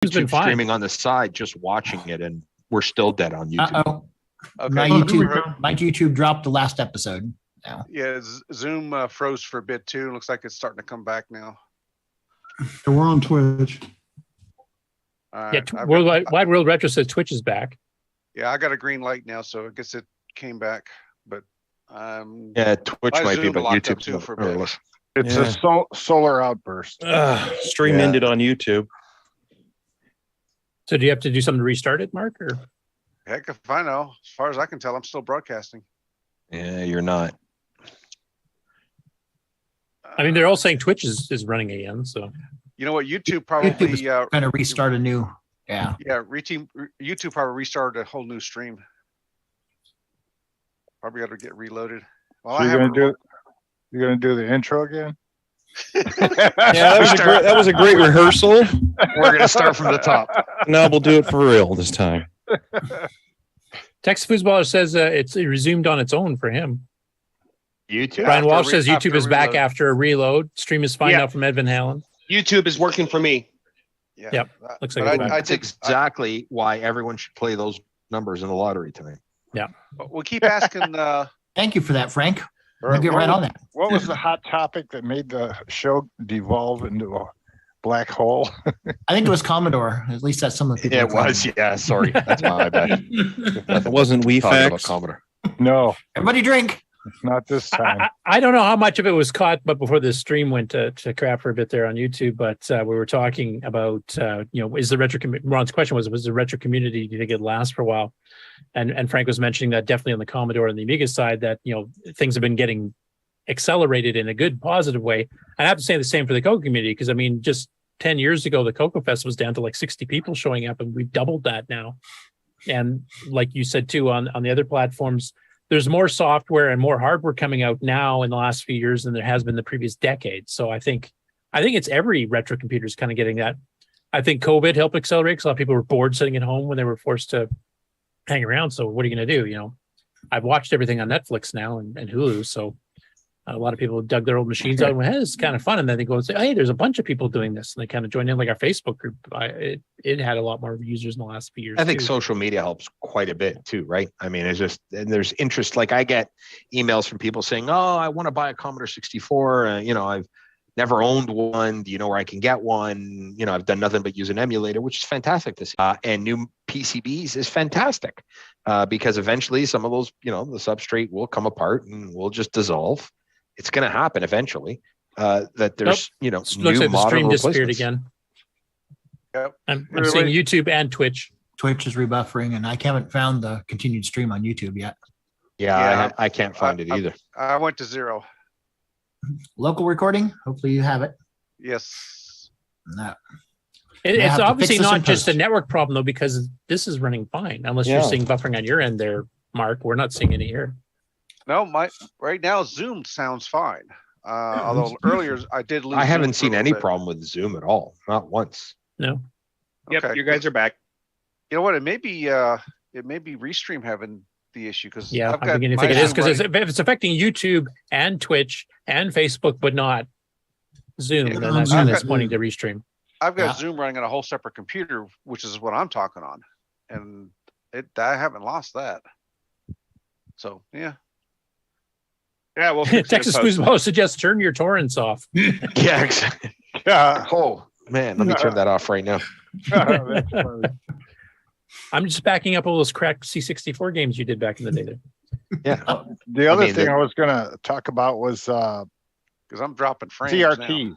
It's been fine. Streaming on the side, just watching it, and we're still dead on YouTube. Uh-oh. Okay. My YouTube dropped the last episode. Now. Yeah, Zoom froze for a bit too. Looks like it's starting to come back now. So we're on Twitch. Yeah, Wide World Retro says Twitch is back. Yeah, I got a green light now, so I guess it came back. But yeah, Twitch might be, but YouTube too for a bit. It's a solar outburst. Stream ended on YouTube. So do you have to do something to restart it, Mark? Or heck if I know. As far as I can tell, I'm still broadcasting. Yeah, you're not. I mean, they're all saying Twitch is running again. So you know what? YouTube probably going to restart a new. Yeah. Yeah. YouTube probably restarted a whole new stream. Probably got to get reloaded. Well, so you're gonna do the intro again? Yeah, that was a great rehearsal. We're gonna start from the top. Now we'll do it for real this time. Texas Foosballer says it's resumed on its own for him. YouTube. Brian Walsh says YouTube is back after a reload. Stream is fine now from Ed Van Halen. YouTube is working for me. Yeah. Yep. Looks like that's exactly why everyone should play those numbers in the lottery tonight. Yeah. But we'll keep asking. Thank you for that, Frank. We'll get right on that. What was the hot topic that made the show devolve into a black hole? I think it was Commodore. At least that's some of the people. Yeah, it was. Yeah, sorry. That's my bad. It wasn't WeFax. Commodore. No. Everybody drink. Not this time. I don't know how much of it was caught, but before the stream went to crap for a bit there on YouTube, but we were talking about, is the retro community, Ron's question was the retro community, do you think it'd last for a while? And Frank was mentioning that definitely on the Commodore and the Amiga side that, things have been getting accelerated in a good, positive way. I have to say the same for the Coco community, because I mean, just 10 years ago, the Coco Fest was down to like 60 people showing up, and we've doubled that now. And like you said too, on the other platforms, there's more software and more hardware coming out now in the last few years than there has been the previous decade. So I think it's every retro computer is kind of getting that. I think COVID helped accelerate because a lot of people were bored sitting at home when they were forced to hang around. So what are you going to do? I've watched everything on Netflix now and Hulu. So a lot of people dug their old machines out and went, hey, this is kind of fun. And then they go and say, hey, there's a bunch of people doing this. And they kind of joined in, like our Facebook group. It had a lot more users in the last few years. I think social media helps quite a bit too, right? I mean, and there's interest. Like I get emails from people saying, oh, I want to buy a Commodore 64. I've never owned one. Do you know where I can get one? I've done nothing but use an emulator, which is fantastic to see. And new PCBs is fantastic because eventually some of those, the substrate will come apart and will just dissolve. It's going to happen eventually. That there's, new looks like the stream disappeared again. Yep. I'm seeing YouTube and Twitch. Twitch is rebuffering, and I haven't found the continued stream on YouTube yet. Yeah. I can't find it either. I went to 0. Local recording. Hopefully you have it. Yes. No. It's obviously not just a network problem though, because this is running fine. Unless you're seeing buffering on your end there, Mark. We're not seeing any here. No, right now Zoom sounds fine. Although earlier I did lose. I haven't seen any problem with Zoom at all. Not once. No. Yep, Okay. you guys are back. You know what? It may be Restream having the issue because I'm beginning to think it is because it's affecting YouTube and Twitch and Facebook, but not Zoom. Yeah, and that's pointing to Restream. I've got Zoom running on a whole separate computer, which is what I'm talking on, and I haven't lost that. So yeah. Yeah, well, Texas Foosball suggests turn your torrents off. Yeah, exactly. Yeah. Oh man, let me turn that off right now. I'm just backing up all those cracked C64 games you did back in the day. Yeah. The other thing I was going to talk about was because I'm dropping frames CRT.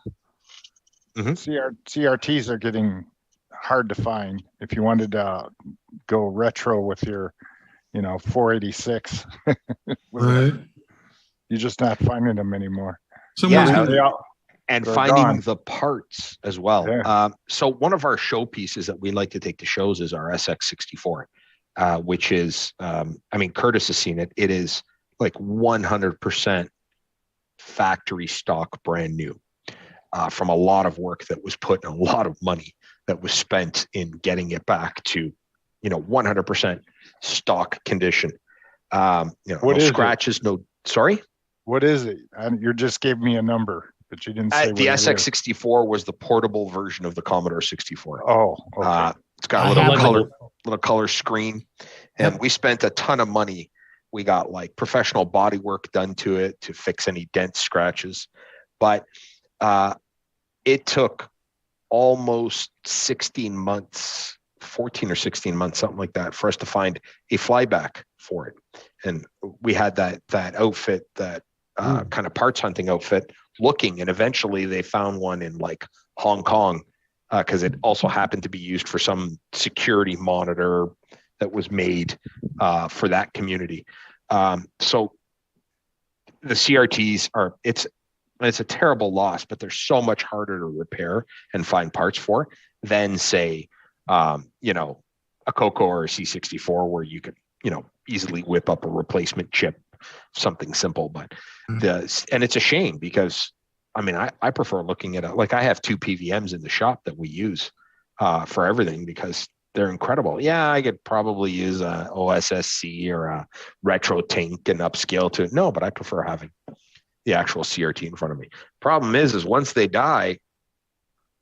now. CRTs are getting hard to find. If you wanted to go retro with your, 486, Right. you're just not finding them anymore. And finding the parts as well. Yeah. So one of our showpieces that we like to take to shows is our SX64, which is, Curtis has seen it. It is like 100% factory stock, brand new, from a lot of work that was put and a lot of money that was spent in getting it back to, 100% stock condition. No scratches, no, sorry? What is it? You just gave me a number. but you didn't say The what it is. SX64 was the portable version of the Commodore 64. Oh, okay. It's got a I little have little color screen, and we spent a ton of money. We got like professional body work done to it to fix any dent scratches, but it took almost 16 months, 14 or 16 months, something like that, for us to find a flyback for it. And we had that outfit, that kind of parts hunting outfit looking, and eventually they found one in like Hong Kong, because it also happened to be used for some security monitor that was made for that community. So the CRTs are, it's a terrible loss, but they're so much harder to repair and find parts for than, say, you know, a CoCo or a C64, where you could, you know, easily whip up a replacement chip, something simple. But and it's a shame, because I mean, I prefer looking at it. Like, I have 2 PVMs in the shop that we use for everything, because they're incredible. Yeah, I could probably use a OSSC or a retro tank and upscale to it. No, but I prefer having the actual CRT in front of me. Problem is once they die,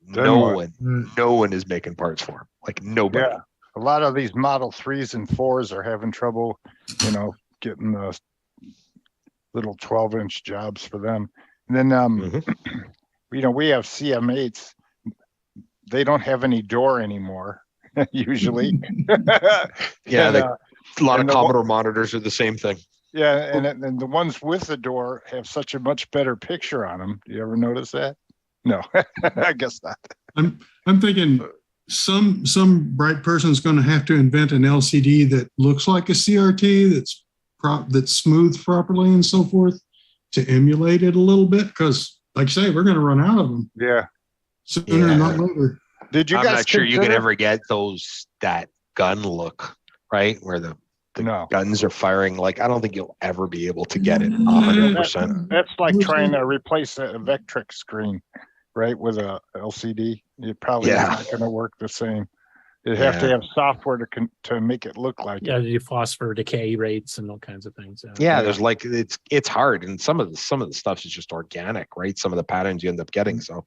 no one is making parts for them. Like, nobody. Yeah. A lot of these Model 3s and 4s are having trouble, you know, getting the little 12-inch jobs for them. And then, you know, we have CM8s. They don't have any door anymore, usually. Yeah, and, a lot of Commodore monitors are the same thing. Yeah, and the ones with the door have such a much better picture on them. Do you ever notice that? No, I guess not. I'm thinking some bright person's going to have to invent an LCD that looks like a CRT, that's smooth properly and so forth, to emulate it a little bit, because, like you say, we're going to run out of them. Yeah, sooner not later. Did you I'm guys not sure you can ever get that gun look, right, where the guns are firing. Like, I don't think you'll ever be able to get it 100%. That's like trying to replace a Vectrex screen, right, with a LCD. It probably is not going to work the same. You have to have software to make it look like it. Do phosphor decay rates and all kinds of things. There's like, it's hard, and some of the stuff is just organic, right? Some of the patterns you end up getting. So,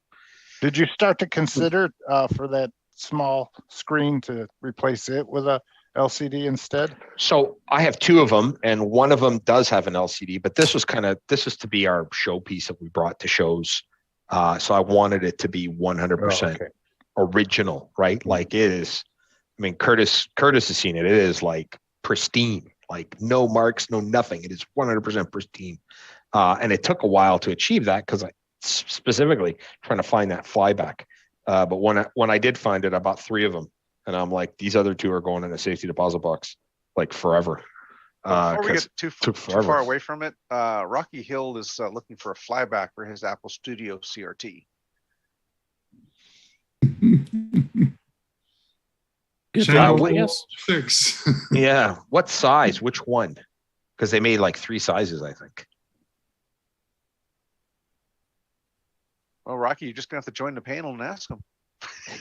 did you start to consider for that small screen to replace it with a LCD instead? So I have 2 of them, and one of them does have an LCD, but this was to be our showpiece that we brought to shows. So I wanted it to be 100% original, right? Like, it is. I mean, Curtis has seen it. It is like pristine, like no marks, no nothing. It is 100% pristine. And it took a while to achieve that, because I specifically trying to find that flyback. But when I did find it, I bought 3 of them, and I'm like, these other 2 are going in a safety deposit box, like, forever. Before we get too far away from it, Rocky Hill is looking for a flyback for his Apple Studio CRT. Yes. 6. Yeah. What size? Which one? Because they made like 3 sizes, I think. Well, Rocky, you're just gonna have to join the panel and ask them.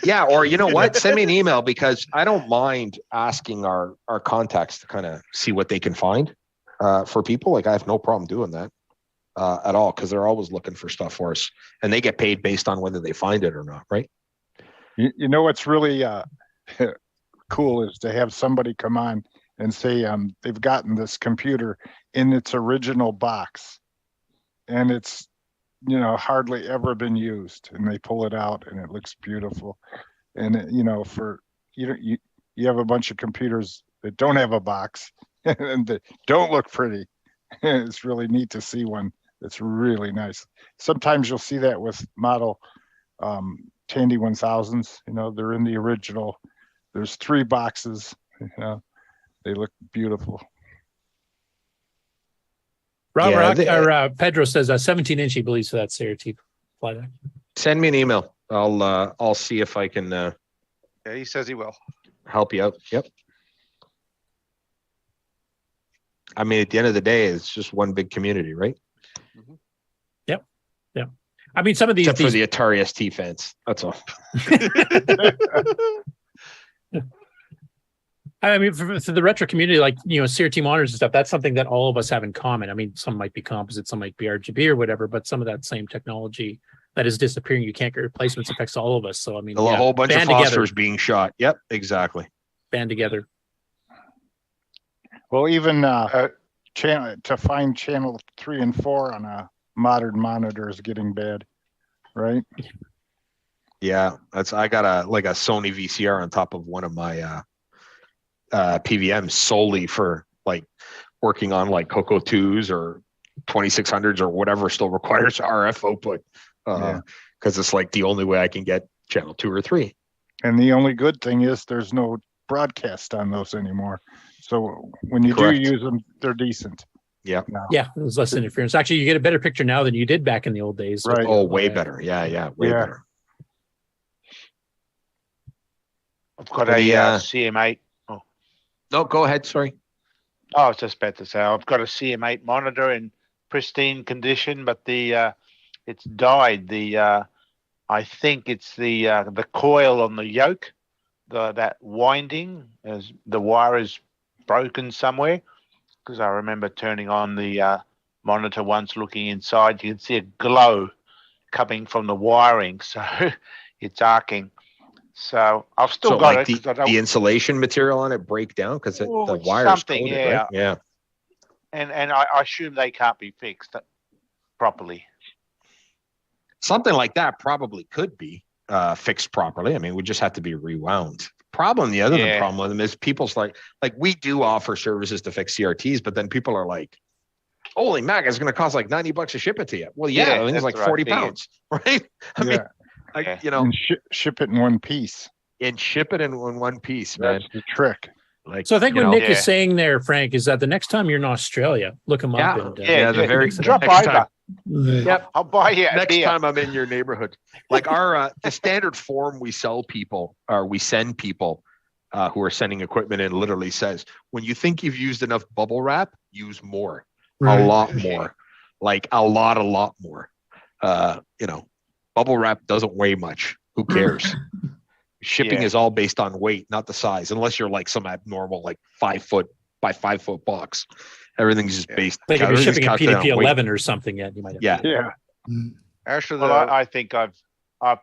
Yeah, or you know what? Send me an email, because I don't mind asking our contacts to kind of see what they can find for people. Like, I have no problem doing that at all, because they're always looking for stuff for us, and they get paid based on whether they find it or not, right? You know what's really cool is to have somebody come on and say they've gotten this computer in its original box, and it's, you know, hardly ever been used, and they pull it out and it looks beautiful. And you know, for you have a bunch of computers that don't have a box and that don't look pretty. It's really neat to see one that's really nice. Sometimes you'll see that with model Tandy 1000s. You know, they're in the original. There's 3 boxes. You know, they look beautiful. Pedro says 17-inch he believes for that CRT flyback. Send me an email. I'll see if I can. Yeah, he says he will help you out. Yep. I mean, at the end of the day, it's just one big community, right? Mm-hmm. Yep. Yeah. I mean, some of these, except for the Atari ST fans. That's all. I mean, for the retro community, like, you know, CRT monitors and stuff, that's something that all of us have in common. I mean, some might be composite, some might be RGB or whatever, but some of that same technology that is disappearing. You can't get replacements. Affects all of us. So I mean, A whole bunch of band together. phosphors being shot. Yep, exactly. Band together. Well, even channel to find channel 3 and 4 on a modern monitor is getting bad, right? Yeah, I got a Sony VCR on top of one of my PVMs solely for like working on like Coco 2s or 2600s or whatever still requires RF output. Because it's like the only way I can get channel 2 or 3. And the only good thing is there's no broadcast on those anymore. So when you Correct. do use them, they're decent. Yeah. Yeah, there's less interference. Actually, you get a better picture now than you did back in the old days. Right. Oh, way better. Yeah, way better. I've got The, a CM8. Oh. No, go ahead. Sorry. I was just about to say I've got a CM8 monitor in pristine condition, but it's died. I think it's the coil on the yoke, that winding, as the wire is broken somewhere. Because I remember turning on the monitor once, looking inside, you can see a glow coming from the wiring, so it's arcing. So I've still got like it. The insulation material on it break down because the wire's something, coated, right? Yeah. And I assume they can't be fixed properly. Something like that probably could be fixed properly. I mean, we just have to be rewound. The other problem with them is people's like we do offer services to fix CRTs, but then people are like, holy mac, it's going to cost like $90 to ship it to you. Well, I think it's like 40 pounds, right? I mean, and ship it in one piece. And ship it in one piece, man. That's the trick. Like, so I think what Nick is saying there, Frank, is that the next time you're in Australia, look him up. And, the very drop next over. time. Yep, I'll buy you a next beer. time I'm in your neighborhood. Like our the standard form we send people who are sending equipment in literally says, when you think you've used enough bubble wrap, use more. Right. A lot more. Like a lot more. Bubble wrap doesn't weigh much. Who cares? Shipping is all based on weight, not the size, unless you're like some abnormal, like 5 foot by 5 foot box. Everything's just based. Like if you're shipping a PDP 11 or something, you might have Actually, well, I think I've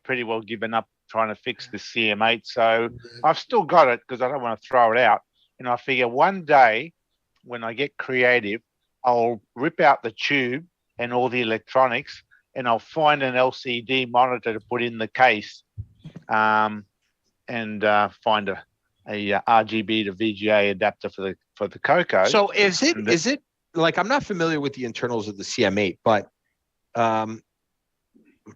pretty well given up trying to fix the CM8, so I've still got it because I don't want to throw it out. And I figure one day when I get creative, I'll rip out the tube and all the electronics, and I'll find an LCD monitor to put in the case, and find a RGB to VGA adapter for the CoCo. So is it like, I'm not familiar with the internals of the CM8, but I'm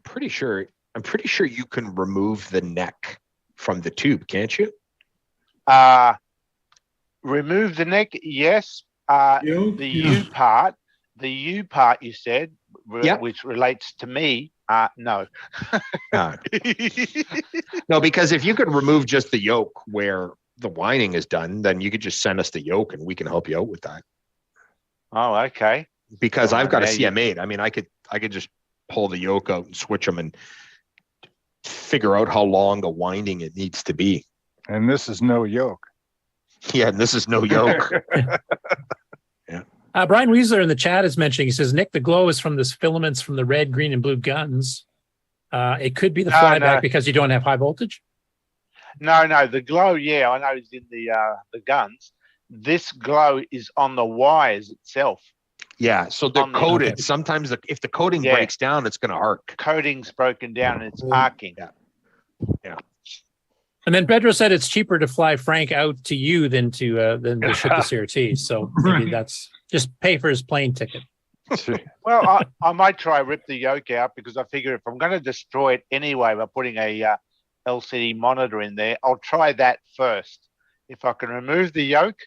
pretty sure you can remove the neck from the tube, can't you? Remove the neck, yes. The U part you said, which relates to me, no. No, because if you could remove just the yoke where the winding is done, then you could just send us the yoke and we can help you out with that. Oh, okay. Because I've got a CM8. I mean, I could just pull the yoke out and switch them and figure out how long a winding it needs to be. And this is no yoke. Yeah, and this is no yoke. Brian Weasler in the chat is mentioning, he says, Nick, the glow is from the filaments from the red, green, and blue guns. It could be the flyback because you don't have high voltage. No, the glow, I know is in the guns. This glow is on the wires itself. Yeah, so they're coated. Sometimes if the coating breaks down, it's going to arc. Coating's broken down and it's arcing. Yeah. And then Pedro said it's cheaper to fly Frank out to you than to ship the CRT. So maybe that's just pay for his plane ticket. Well, I might try rip the yoke out because I figure if I'm going to destroy it anyway by putting a LCD monitor in there, I'll try that first. If I can remove the yoke,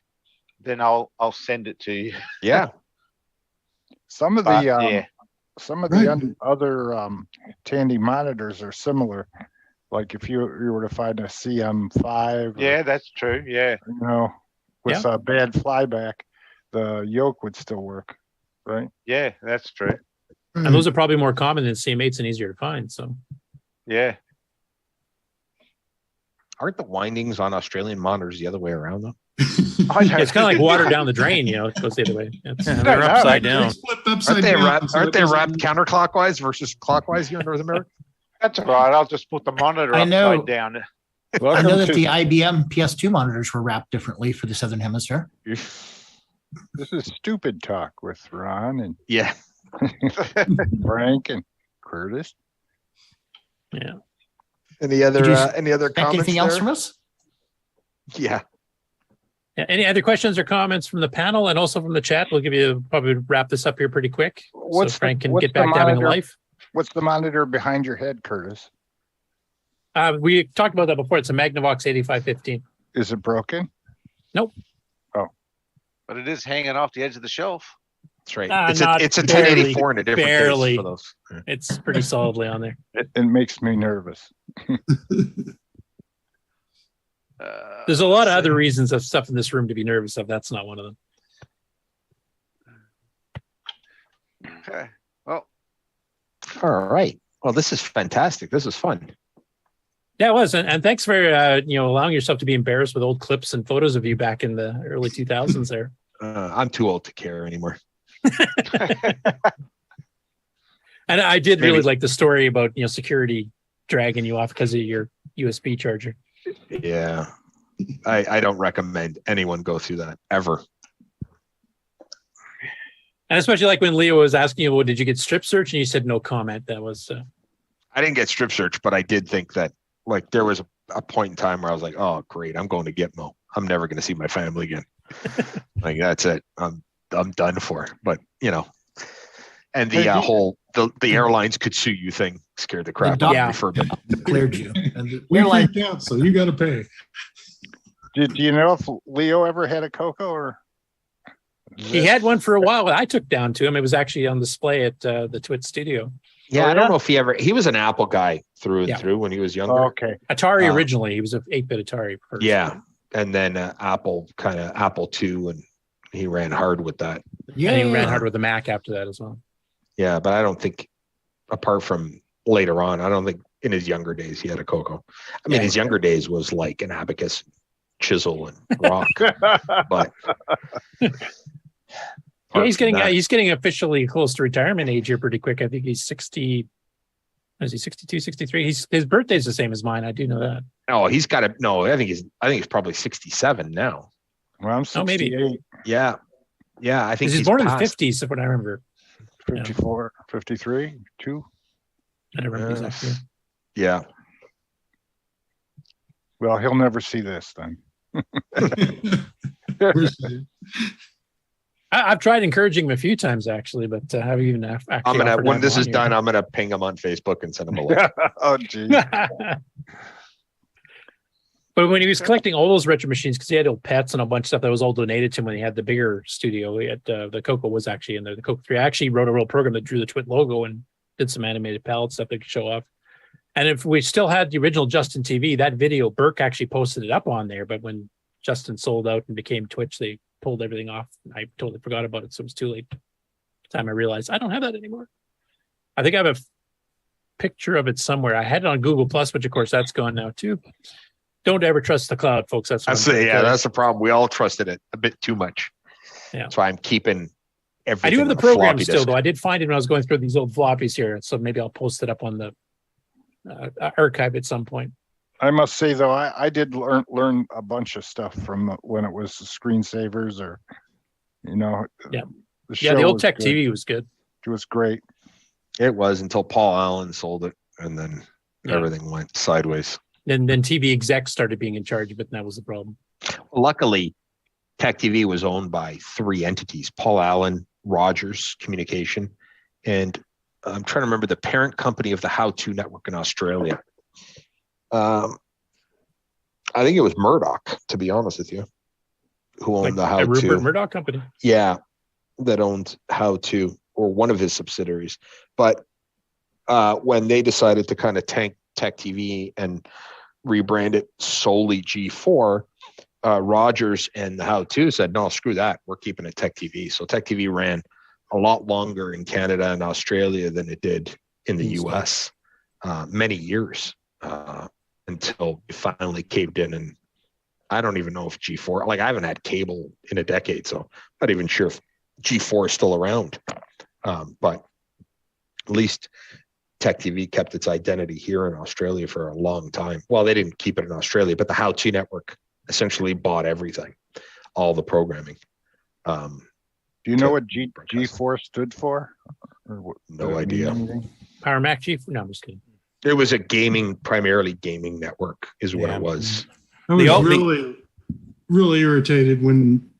then I'll send it to you. Yeah. Some of the other Tandy monitors are similar. Like if you were to find a CM5. Yeah, that's true. Yeah. With a bad flyback, the yoke would still work, right? Yeah, that's true. And those are probably more common than CM8s and easier to find. So. Yeah. Aren't the windings on Australian monitors the other way around though? It's kind of like water down the drain, it goes the other way. They're upside down. Aren't they wrapped counterclockwise versus clockwise here in North America? That's all right. I'll just put the monitor I know. upside down. I Welcome know that to the IBM PS2 monitors were wrapped differently for the Southern Hemisphere. this is stupid talk with Ron and Yeah. Frank and Curtis. Yeah. Any other Did you comments anything else there? from us? Yeah. Yeah. Any other questions or comments from the panel and also from the chat? We'll give you probably wrap this up here pretty quick. So Frank can get back to having a life. What's the monitor behind your head, Curtis? We talked about that before. It's a Magnavox 8515. Is it broken? But it is hanging off the edge of the shelf. That's right. Not It's a barely, 1084 in a different barely. case for those. It's pretty solidly on there. It makes me nervous. There's a lot of other reasons of stuff in this room to be nervous of. That's not one of them. Okay. Well, All right. Well, this is fantastic. This is fun. Yeah, it was. And thanks for allowing yourself to be embarrassed with old clips and photos of you back in the early 2000s there. I'm too old to care anymore. And I did really Maybe. like the story about security dragging you off because of your USB charger. Yeah. I don't recommend anyone go through that ever. And especially like when Leo was asking you, well, did you get strip search? And you said no comment. That was I didn't get strip search, but I did think that like there was a point in time where I was like, oh, great. I'm going to Gitmo. I'm never going to see my family again. Like, that's it. I'm done for. But, and the whole, the airlines could sue you thing scared the crap out of me for a bit. Declared you. And the We airline, freaked out, so you got to pay. Do you know if Leo ever had a Coco or? he had one for a while that I took down to him. It was actually on display at the Twit studio. Yeah, Oh, I don't yeah? know if he was an Apple guy through and Yeah. through when he was younger. Oh, okay. Atari originally, he was an 8-bit Atari first. Yeah. And then Apple II, and he ran hard with that. yeah, And he ran hard with the Mac after that as well. Yeah, but I don't think, apart from later on, I don't think in his younger days he had a Coco. I mean, Yeah. his younger days was like an abacus, chisel, and rock. But Yeah, he's apart from that- he's getting officially close to retirement age here pretty quick. I think he's 60. Is he 62, 63? His birthday's the same as mine. I do know that. Oh, he's got to. No, I think he's probably 67 now. Well, I'm 68, Oh, maybe. Yeah, I think He's born in the past. 50s, if what I remember. 54, 53, 2. I don't remember exactly. Yeah, Well, he'll never see this then. We're safe. I've tried encouraging him a few times actually, but I haven't even actually. I'm gonna offered to when have this him is on done, I'm gonna ping him on Facebook and send him a link. Oh, geez. here. But when he was collecting all those retro machines, because he had old pets and a bunch of stuff that was all donated to him when he had the bigger studio, he had the Coco was actually in there. The Coco 3. I actually wrote a real program that drew the Twit logo and did some animated palette stuff that could show off. And if we still had the original Justin TV, that video, Burke actually posted it up on there. But when Justin sold out and became Twitch, they pulled everything off. I totally forgot about it, so it was too late. By the time I realized I don't have that anymore. I think I have a picture of it somewhere. I had it on Google Plus, which of course that's gone now too. Don't ever trust the cloud, folks. That's what I'm trying to tell you. That's the problem. We all trusted it a bit too much. Yeah. That's why I'm keeping everything. I do have the on a program floppy still, disk. though. I did find it when I was going through these old floppies here, so maybe I'll post it up on the archive at some point. I must say though, I did learn a bunch of stuff from when it was screensavers or, Yeah. The Yeah, the show old was Tech good. TV was good. It was great. It was until Paul Allen sold it, and then Yeah. everything went sideways. Then TV execs started being in charge of it, and that was the problem. Luckily, Tech TV was owned by 3 entities: Paul Allen, Rogers Communication, and I'm trying to remember the parent company of the How To Network in Australia. I think it was Murdoch, to be honest with you, who owned the How the Rupert To. Murdoch company. Yeah, that owned How To, or one of his subsidiaries. But when they decided to kind of tank Tech TV and rebrand it solely G4, Rogers and the How To said, no, screw that. We're keeping it Tech TV. So Tech TV ran a lot longer in Canada and Australia than it did in the US, many years, until it finally caved in. And I don't even know if G4, like I haven't had cable in a decade, so I'm not even sure if G4 is still around. But at least Tech TV kept its identity here in Australia for a long time. Well, they didn't keep it in Australia, but the How To Network essentially bought everything, all the programming. Do you know what G4 stood for? No idea. Power Mac G? No, I'm just kidding. It was a primarily gaming network is what it was. I was really irritated when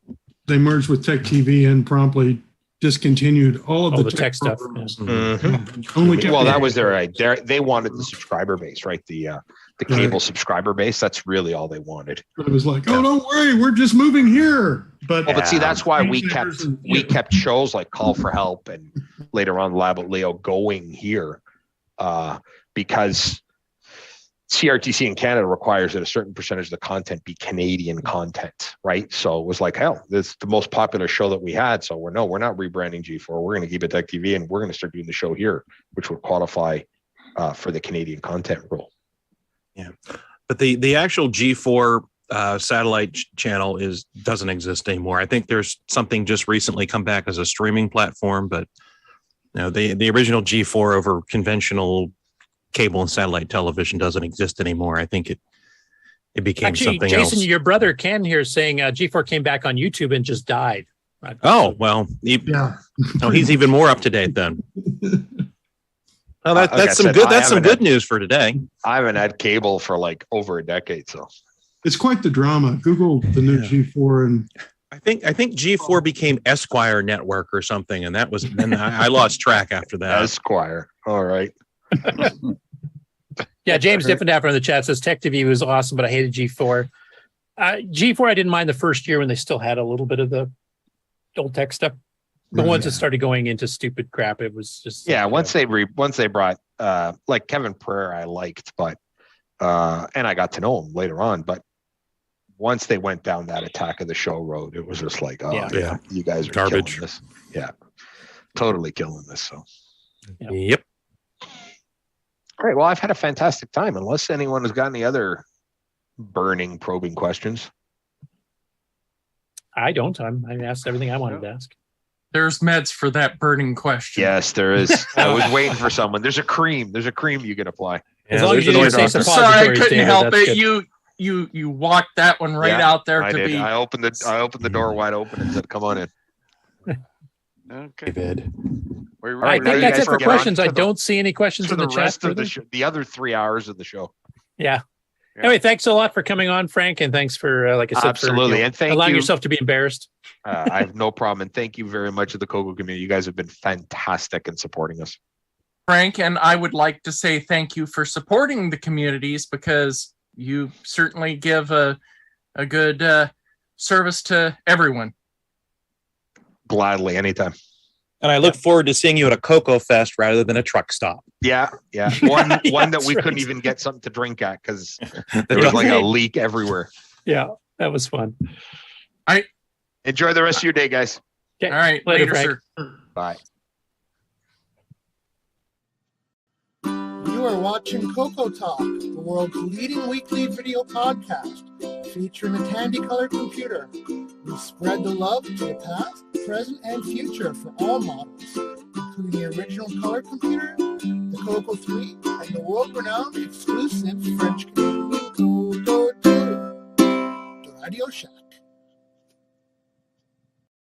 they merged with Tech TV and promptly discontinued all of the tech stuff. Mm-hmm. Well, that was their idea. They wanted the subscriber base, right? The cable subscriber base. That's really all they wanted. But it was like, oh, don't worry, we're just moving here. But see, that's why we kept shows like Call for Help and later on Lab at Leo going here, because CRTC in Canada requires that a certain percentage of the content be Canadian content, right? So it was like, hell, this is the most popular show that we had. So we're not rebranding G4. We're going to keep it Tech TV, and we're going to start doing the show here, which would qualify for the Canadian content rule. Yeah, but the actual G4 satellite channel doesn't exist anymore. I think there's something just recently come back as a streaming platform, but the original G4 over conventional cable and satellite television doesn't exist anymore. I think it became something else. Jason, your brother Ken here saying G4 came back on YouTube and just died. Oh, well, he's even more up to date then. Well, that's some good news for today. I haven't had cable for like over a decade, so it's quite the drama. Google the new G4, and I think G4 became Esquire Network or something, and then I lost track after that. Esquire, all right. Yeah, James Diffendafer in the chat says Tech TV was awesome, but I hated G4. G4, I didn't mind the first year when they still had a little bit of the old tech stuff. But once it started going into stupid crap, it was just once they brought like Kevin Pereira, I liked, but and I got to know him later on. But once they went down that Attack of the Show road, it was just like, you guys are garbage. Killing this. Yeah, totally killing this. So, yep. Great. Well, I've had a fantastic time. Unless anyone has got any other burning, probing questions. I don't. I asked everything I wanted to ask. There's meds for that burning question. Yes, there is. I was waiting for someone. There's a cream you can apply. As long as you didn't say sorry, I couldn't help it. You walked that one right out there. I did. I opened the door wide open and said, "Come on in." Okay. David. I think that's it for questions. I don't see any questions in the chat. Rest of the show, the other 3 hours of the show. Yeah. Anyway, thanks a lot for coming on, Frank, and thanks for, like I said, absolutely, and thank allowing you. yourself to be embarrassed. I have no problem, and thank you very much to the CoCo community. You guys have been fantastic in supporting us, Frank. And I would like to say thank you for supporting the communities, because you certainly give a good service to everyone. Gladly, anytime. And I look forward to seeing you at a Cocoa Fest rather than a truck stop. Yeah. One that we couldn't even get something to drink at because there was like a leak everywhere. Yeah, that was fun. Enjoy the rest of your day, guys. Okay. All right, later, sir. Bye. You are watching CoCoTALK, the world's leading weekly video podcast, featuring a Tandy Color computer. We spread the love to the past, present, and future for all models, including the original color computer, the Coco 3, and the world-renowned exclusive French-Canadian Coco 2. The Radio Shack.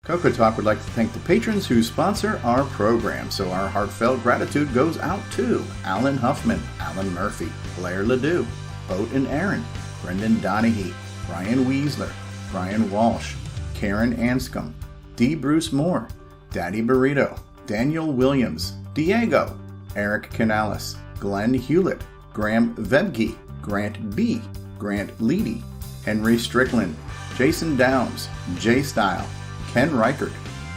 CoCoTALK would like to thank the patrons who sponsor our program, so our heartfelt gratitude goes out to Alan Huffman, Alan Murphy, Blair Ledoux, Boat and Aaron, Brendan Donahue, Brian Weasler, Brian Walsh, Karen Anscombe, D. Bruce Moore, Daddy Burrito, Daniel Williams, Diego, Eric Canales, Glenn Hewlett, Graham Vebke, Grant B., Grant Leedy, Henry Strickland, Jason Downs, J Style, Ken Reichert,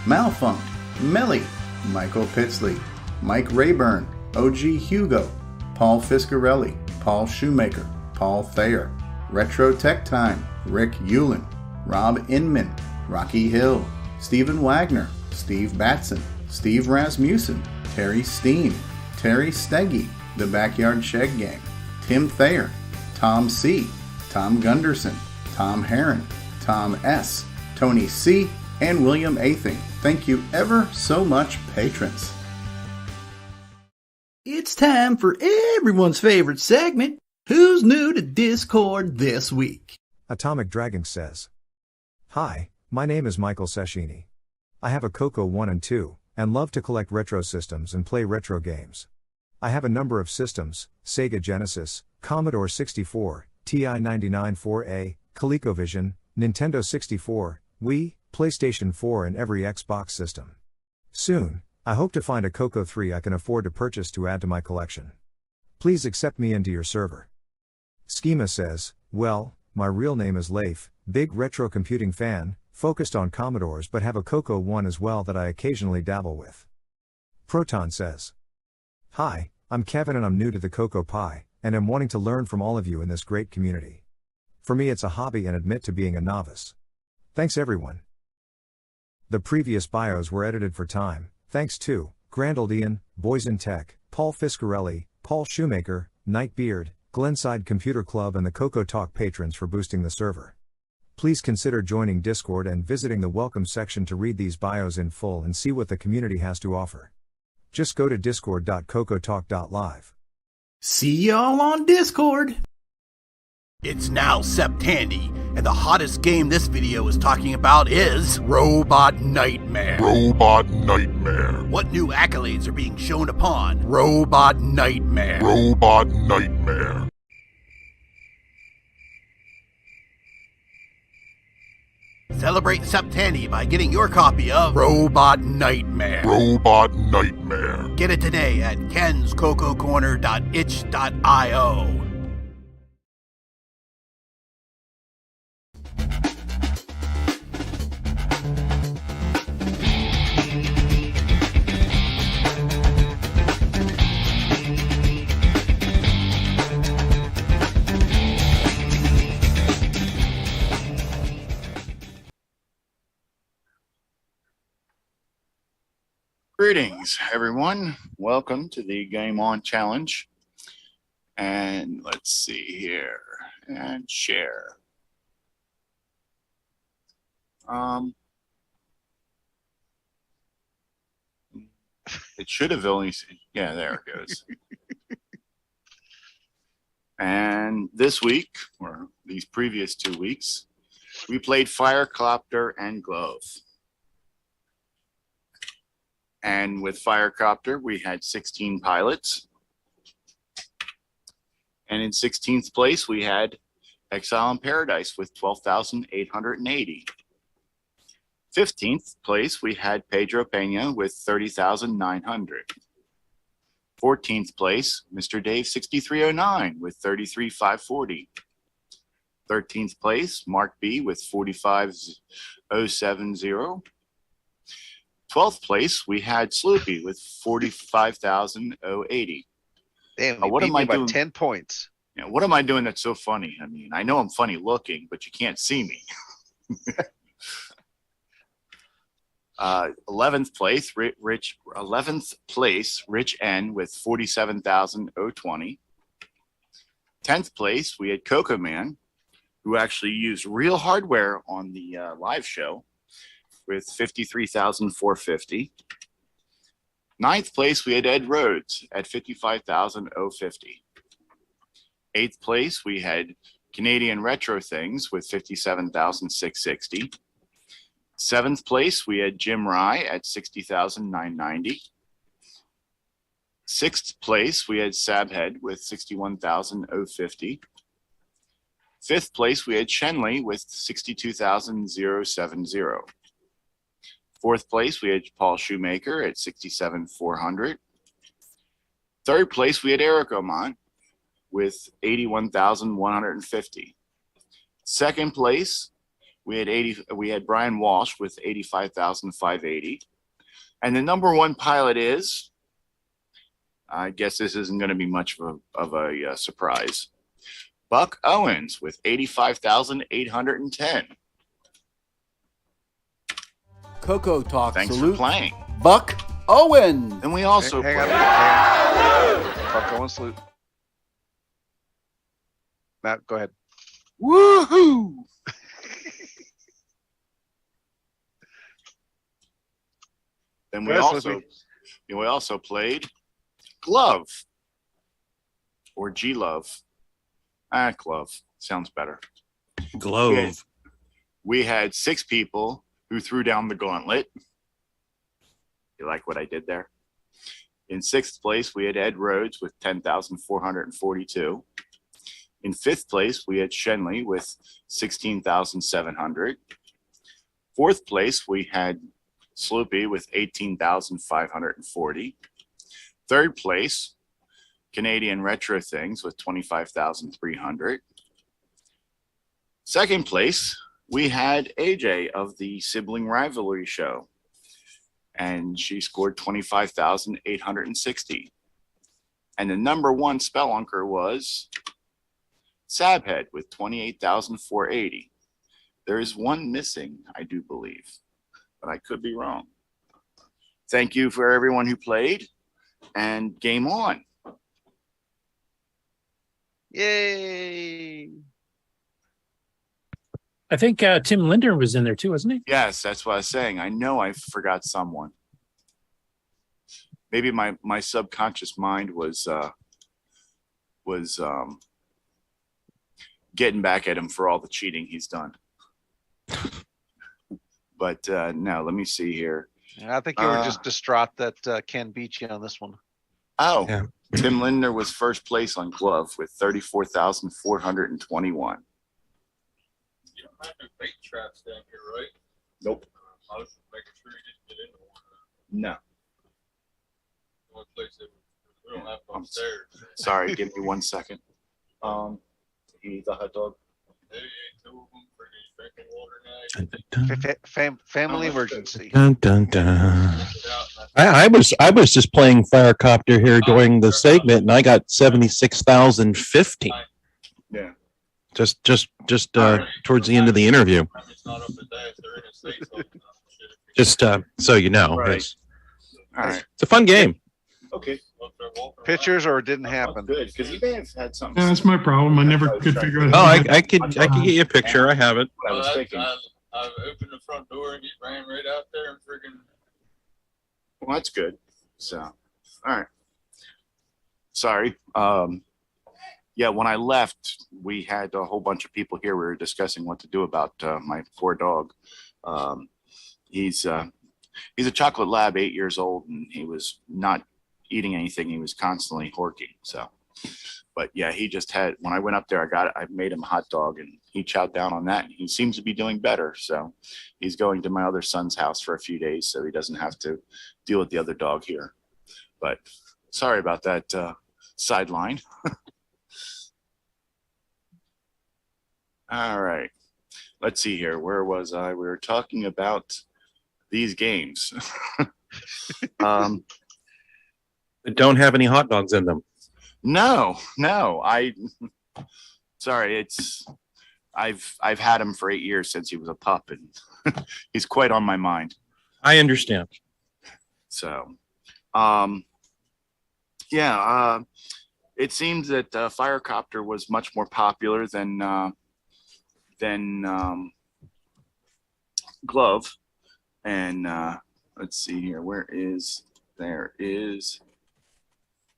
Malfunct, Melly, Michael Pitsley, Mike Rayburn, OG Hugo, Paul Fiscarelli, Paul Shoemaker, Paul Thayer, Retro Tech Time, Rick Hewlin, Rob Inman, Rocky Hill, Stephen Wagner, Steve Batson, Steve Rasmussen, Terry Steen, Terry Steggy, The Backyard Shed Gang, Tim Thayer, Tom C., Tom Gunderson, Tom Heron, Tom S., Tony C., and William Athing. Thank you ever so much, patrons. It's It's time for everyone's favorite segment, Who's New to Discord This Week? Atomic Dragon says, "Hi, my name is Michael Sashini. I have a Coco 1 and 2, and love to collect retro systems and play retro games. I have a number of systems, Sega Genesis, Commodore 64, TI 99-4A, ColecoVision, Nintendo 64, Wii, PlayStation 4 and every Xbox system. Soon, I hope to find a Coco 3 I can afford to purchase to add to my collection. Please accept me into your server." Schema says, "Well, my real name is Leif, big retro computing fan, focused on Commodores but have a Coco 1 as well that I occasionally dabble with." Proton says, "Hi, I'm Kevin and I'm new to the Coco Pi, and am wanting to learn from all of you in this great community. For me it's a hobby and admit to being a novice. Thanks everyone." The previous bios were edited for time, thanks to Grand Old Ian, Boys in Tech, Paul Fiscarelli, Paul Shoemaker, Nightbeard, Glenside Computer Club and the CoCoTALK patrons for boosting the server. Please consider joining Discord and visiting the welcome section to read these bios in full and see what the community has to offer. Just go to discord.cocotalk.live. See y'all on Discord! It's now Septandy, and the hottest game this video is talking about is Robot Nightmare. Robot Nightmare. What new accolades are being shown upon Robot Nightmare? Robot Nightmare. Celebrate Septandy by getting your copy of Robot Nightmare. Robot Nightmare. Get it today at kenscococorner.itch.io. Greetings, everyone. Welcome to the Game On Challenge. And let's see here. And share. It should have only... Yeah, there it goes. And this week, or these previous 2 weeks, we played Firecopter and Glove. And with Firecopter, we had 16 pilots. And in 16th place, we had Exile in Paradise with 12,880. 15th place, we had Pedro Pena with 30,900. 14th place, Mr. Dave 6309 with 33,540. 13th place, Mark B with 45,070. 12th place, we had Sloopy with 45,080. Damn, what am I doing? 10 points. Yeah, what am I doing that's so funny? I mean, I know I'm funny looking, but you can't see me. 11th place, Rich N with 47,020. 10th place, we had Coco Man, who actually used real hardware on the live show, with 53,450. 9th place, we had Ed Rhodes at 55,050. 8th place, we had Canadian Retro Things with 57,660. 7th place, we had Jim Rye at 60,990. 6th place, we had Sabhead with 61,050. 5th place, we had Shenley with 62,070. 4th place, we had Paul Shoemaker at 67,400. 3rd place, we had Eric Omont with 81,150. 2nd place, we had Brian Walsh with 85,580. And the number one pilot is, I guess this isn't going to be much of a surprise, Buck Owens with 85,810. CoCoTALK. Thanks salute for playing. Buck Owen. And we also hang on. Buck Owen salute. Matt, go ahead. Woohoo! Then we also played Glove. or G-Love. Glove sounds better. Glove. We had 6 people who threw down the gauntlet. You like what I did there? In 6th place, we had Ed Rhodes with 10,442. In 5th place, we had Shenley with 16,700. 4th place, we had Sloopy with 18,540. 3rd place, Canadian Retro Things with 25,300. 2nd place, we had AJ of the Sibling Rivalry Show, and she scored 25,860. And the number 1 spelunker was Sabhead with 28,480. There is one missing, I do believe, but I could be wrong. Thank you for everyone who played, and game on. Yay! I think Tim Linder was in there too, wasn't he? Yes, that's what I was saying. I know I forgot someone. Maybe my subconscious mind was getting back at him for all the cheating he's done. But no, let me see here. I think you were just distraught that Ken beat you on this one. Oh, Yeah. Tim Lindner was first place on glove with 34,421. You don't have no bait traps down here, right? Nope. I was making sure you didn't get into one. No. The only place that we don't have upstairs. Sorry, give me 1 second. He needs a hot dog. There you two of them for the drinking water night. Family emergency. Dun, dun, dun. I was just playing Firecopter here during the segment, and I got 76,050. Yeah. Just towards the end of the interview. Just so you know, Right. it's All right. a fun game. Okay. Pictures or it didn't happen? Good, because you may have had something. Yeah, that's my problem. I never could figure out. Oh, how I could get you a picture. I have it. I was thinking. I opened the front door and he ran right out there and friggin'. Well, that's good. So, all right. Sorry. Yeah, when I left, we had a whole bunch of people here. We were discussing what to do about my poor dog. He's a chocolate lab, 8 years old, and he was not eating anything. He was constantly horking. So, but yeah, he just had, when I went up there, I made him a hot dog and he chowed down on that. And he seems to be doing better. So he's going to my other son's house for a few days so he doesn't have to deal with the other dog here. But sorry about that sideline. All right. Let's see here. Where was I? We were talking about these games. That don't have any hot dogs in them. No. Sorry. I've had him for 8 years since he was a pup, and he's quite on my mind. I understand. So, yeah. It seems that Firecopter was much more popular than Glove. And let's see here. There is.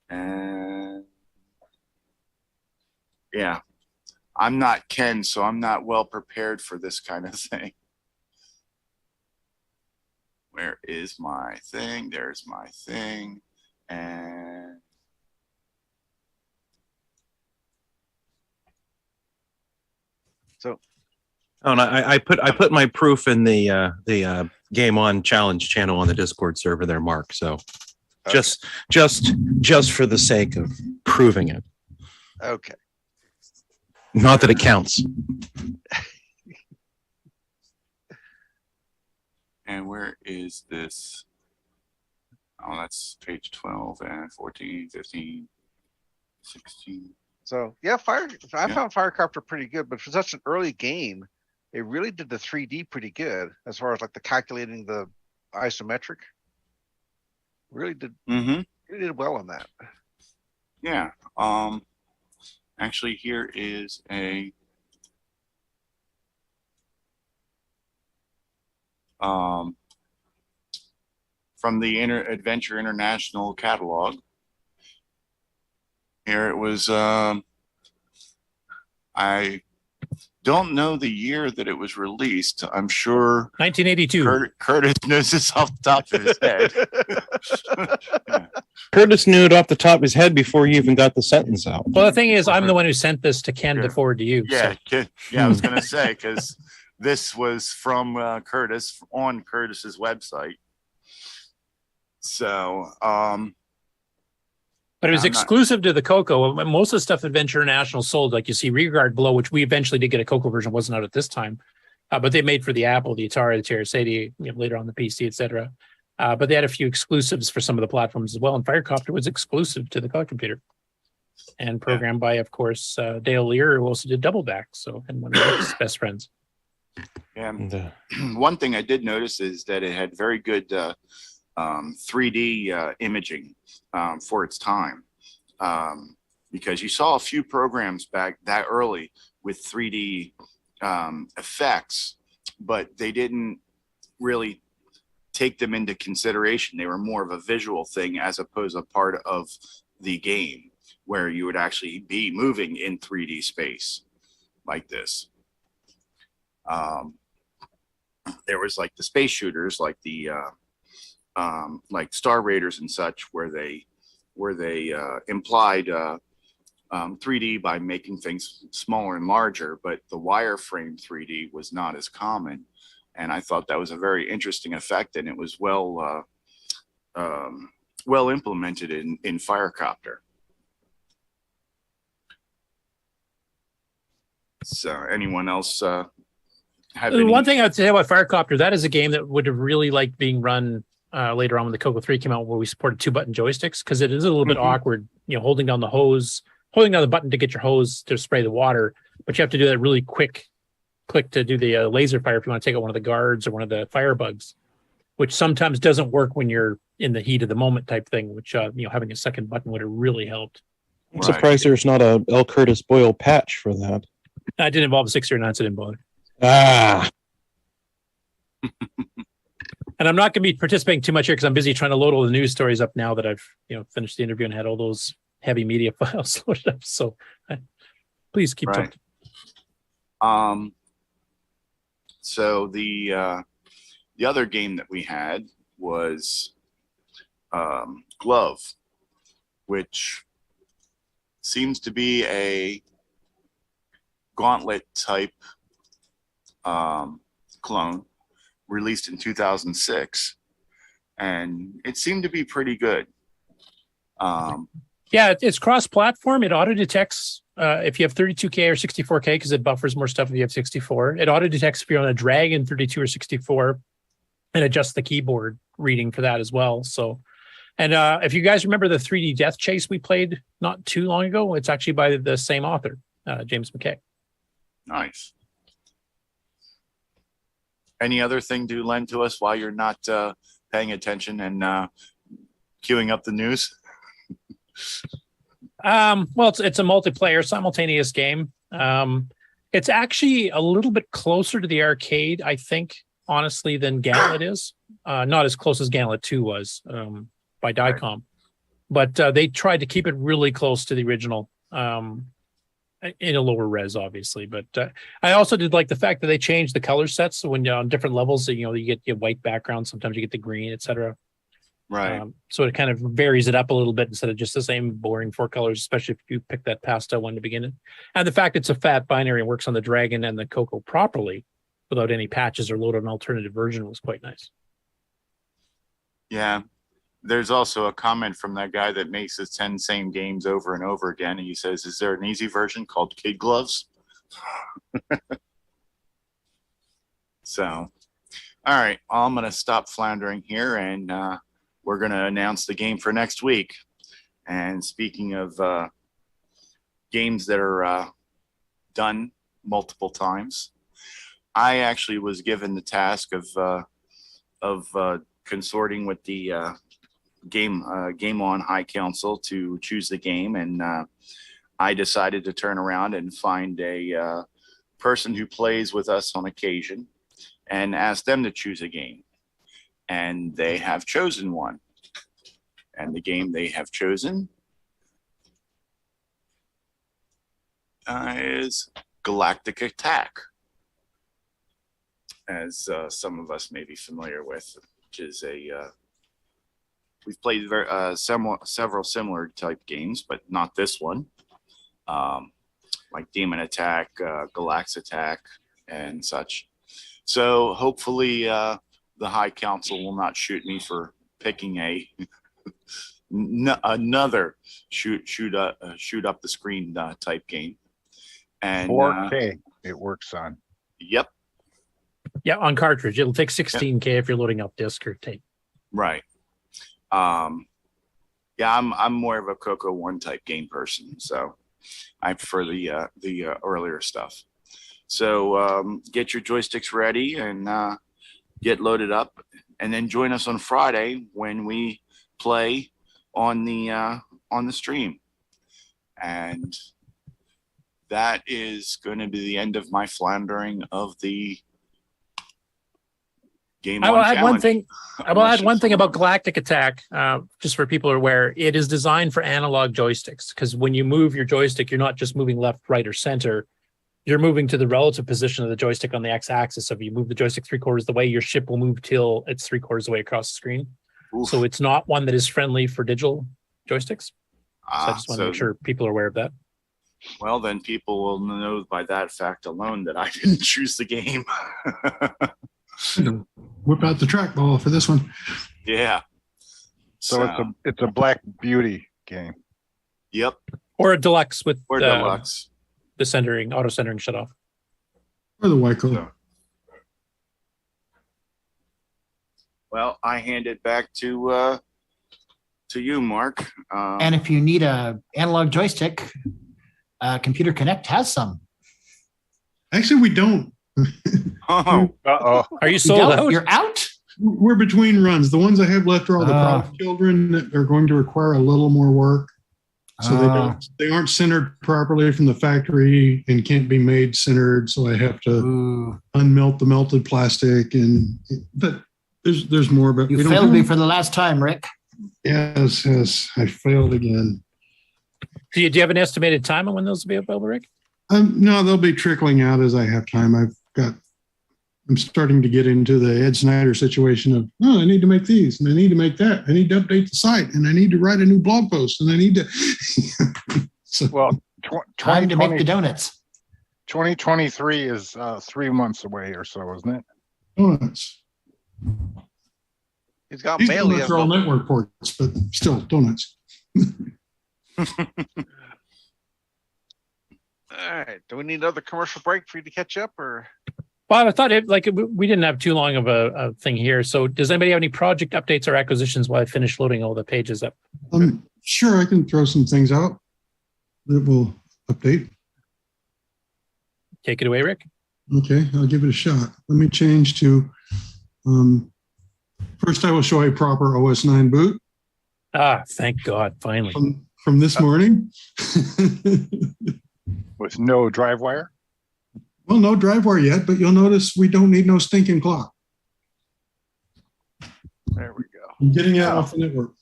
And yeah, I'm not Ken, so I'm not well prepared for this kind of thing. Where is my thing? There's my thing. And so, oh, and I put my proof in the Game On Challenge channel on the Discord server there, Mark. So just for the sake of proving it. Okay. Not that it counts. And where is this? Oh, that's page 12 and 14, 15, 16. So yeah, I found Firecopter pretty good, but for such an early game, it really did the 3D pretty good as far as like the calculating the isometric. Really did well on that. Yeah. Actually, here is a from the Adventure International catalog. Here it was. I don't know the year that it was released. I'm sure 1982. Curtis knows this off the top of his head. Curtis knew it off the top of his head before you even got the sentence out. Well, the thing is, I'm the one who sent this to Ken to forward to you. Yeah, So. I was gonna say, because this was from Curtis on Curtis's website. So, but it was exclusive to the Coco. Most of the stuff Adventure International sold, like you see, Rearguard Below, which we eventually did get a Coco version, wasn't out at this time, but they made for the Apple, the Atari, the TRS-80, later on the PC, etc. But they had a few exclusives for some of the platforms as well. And Firecopter was exclusive to the color computer, and programmed by, of course, Dale Lear, who also did Double Back, so and one of his best friends. And one thing I did notice is that it had very good 3D imaging for its time, because you saw a few programs back that early with 3D effects, but they didn't really take them into consideration. They were more of a visual thing as opposed to a part of the game where you would actually be moving in 3D space like this. There was like the space shooters, like the like Star Raiders and such, where they implied 3D by making things smaller and larger, but the wireframe 3D was not as common. And I thought that was a very interesting effect, and it was well implemented in Firecopter. So, anyone else have any? One thing I'd say about Firecopter, that is a game that would have really liked being run later on when the Coco 3 came out, where we supported 2-button joysticks, because it is a little bit awkward, holding down the hose, holding down the button to get your hose to spray the water, but you have to do that really quick click to do the laser fire if you want to take out one of the guards or one of the firebugs, which sometimes doesn't work when you're in the heat of the moment type thing, which having a second button would have really helped. I'm surprised there's not a L. Curtis Boyle patch for that. It didn't involve a 609, so it didn't bother. Ah. And I'm not going to be participating too much here because I'm busy trying to load all the news stories up now that I've finished the interview and had all those heavy media files loaded up. So please keep talking. So the other game that we had was Glove, which seems to be a Gauntlet type clone, released in 2006, and it seemed to be pretty good. Yeah, it's cross-platform. It auto-detects if you have 32K or 64K, because it buffers more stuff if you have 64. It auto-detects if you're on a Dragon 32 or 64, and adjusts the keyboard reading for that as well. So, and if you guys remember the 3D Death Chase we played not too long ago, it's actually by the same author, James McKay. Nice. Any other thing to lend to us while you're not paying attention and queuing up the news? Well, it's a multiplayer simultaneous game. It's actually a little bit closer to the arcade, I think, honestly, than Gauntlet is. Not as close as Gauntlet 2 was by Diecom, but they tried to keep it really close to the original in a lower res, obviously. But I also did like the fact that they changed the color sets. So when you're on different levels, you get your white background, sometimes you get the green, etc. Right. So it kind of varies it up a little bit instead of just the same boring 4 colors, especially if you pick that pastel one to begin it. And the fact it's a fat binary and works on the Dragon and the Coco properly without any patches or load an alternative version was quite nice. Yeah. There's also a comment from that guy that makes the 10 same games over and over again. And he says, is there an easy version called Kid Gloves? So, all right. I'm going to stop floundering here, and we're going to announce the game for next week. And speaking of games that are done multiple times, I actually was given the task of consorting with the Game On High Council to choose the game, and I decided to turn around and find a person who plays with us on occasion and ask them to choose a game, and they have chosen one. And the game they have chosen is Galactic Attack, as some of us may be familiar with, which is we've played several similar type games, but not this one. Like Demon Attack, Galax Attack, and such. So hopefully the High Council will not shoot me for picking another shoot up the screen type game. And 4K it works on. Yep. Yeah, on cartridge. It'll take 16K if you're loading up disc or tape. Right. Yeah, I'm more of a Coco 1 type game person, so I prefer the earlier stuff. So get your joysticks ready and get loaded up, and then join us on Friday when we play on the stream. And that is going to be the end of my floundering of the game. I will add one thing. I will add one thing about Galactic Attack, just for people who are aware. It is designed for analog joysticks, because when you move your joystick, you're not just moving left, right, or center. You're moving to the relative position of the joystick on the x-axis. So if you move the joystick 3/4 of the way, your ship will move till it's 3/4 of the way across the screen. Oof. So it's not one that is friendly for digital joysticks. So I just want to make sure people are aware of that. Well, then people will know by that fact alone that I didn't choose the game. Whip out the trackball for this one. Yeah. So it's a Black Beauty game. Yep. Or a deluxe with deluxe. The centering, auto centering shut off. Or the Wyco. Well, I hand it back to you, Mark. And if you need a analog joystick, Computer Connect has some. Actually, we don't. Oh, are you sold out? You're out? We're between runs. The ones I have left are all the product children that are going to require a little more work. So they aren't centered properly from the factory and can't be made centered. So I have to unmelt the melted plastic, but there's more. But you failed me for the last time, Rick. Yes, I failed again. Do you have an estimated time on when those will be available, Rick? No, they'll be trickling out as I have time. I'm starting to get into the Ed Snyder situation of, I need to make these and I need to make that. I need to update the site and I need to write a new blog post and I need to. Well, time to make the donuts. 2023 is 3 months away or so, isn't it? Donuts. He's got These mail. donuts are all network ports, but still donuts. All right. Do we need another commercial break for you to catch up, or? Well, I thought we didn't have too long of a thing here. So does anybody have any project updates or acquisitions while I finish loading all the pages up? Sure, I can throw some things out that will update. Take it away, Rick. Okay, I'll give it a shot. Let me change to, first I will show a proper OS 9 boot. Thank God, finally. From this morning. With no drive wire? Well, no drive wire yet, but you'll notice we don't need no stinking clock. There we go. I'm getting it off the network.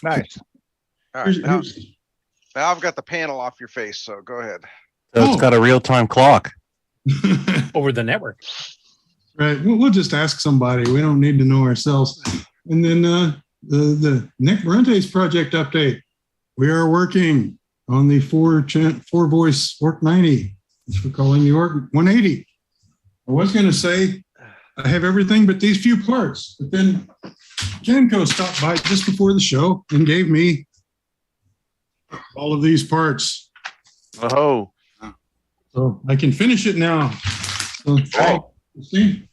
Nice. All right. Now I've got the panel off your face, so go ahead. So it's got a real-time clock. Over the network. Right. We'll just ask somebody. We don't need to know ourselves. And then the Nick Barentes project update. We are working on the four voice ORC 90. Which we're calling the ORC 180. I was going to say I have everything but these few parts, but then Genco stopped by just before the show and gave me all of these parts. Oh, so I can finish it now. So, see?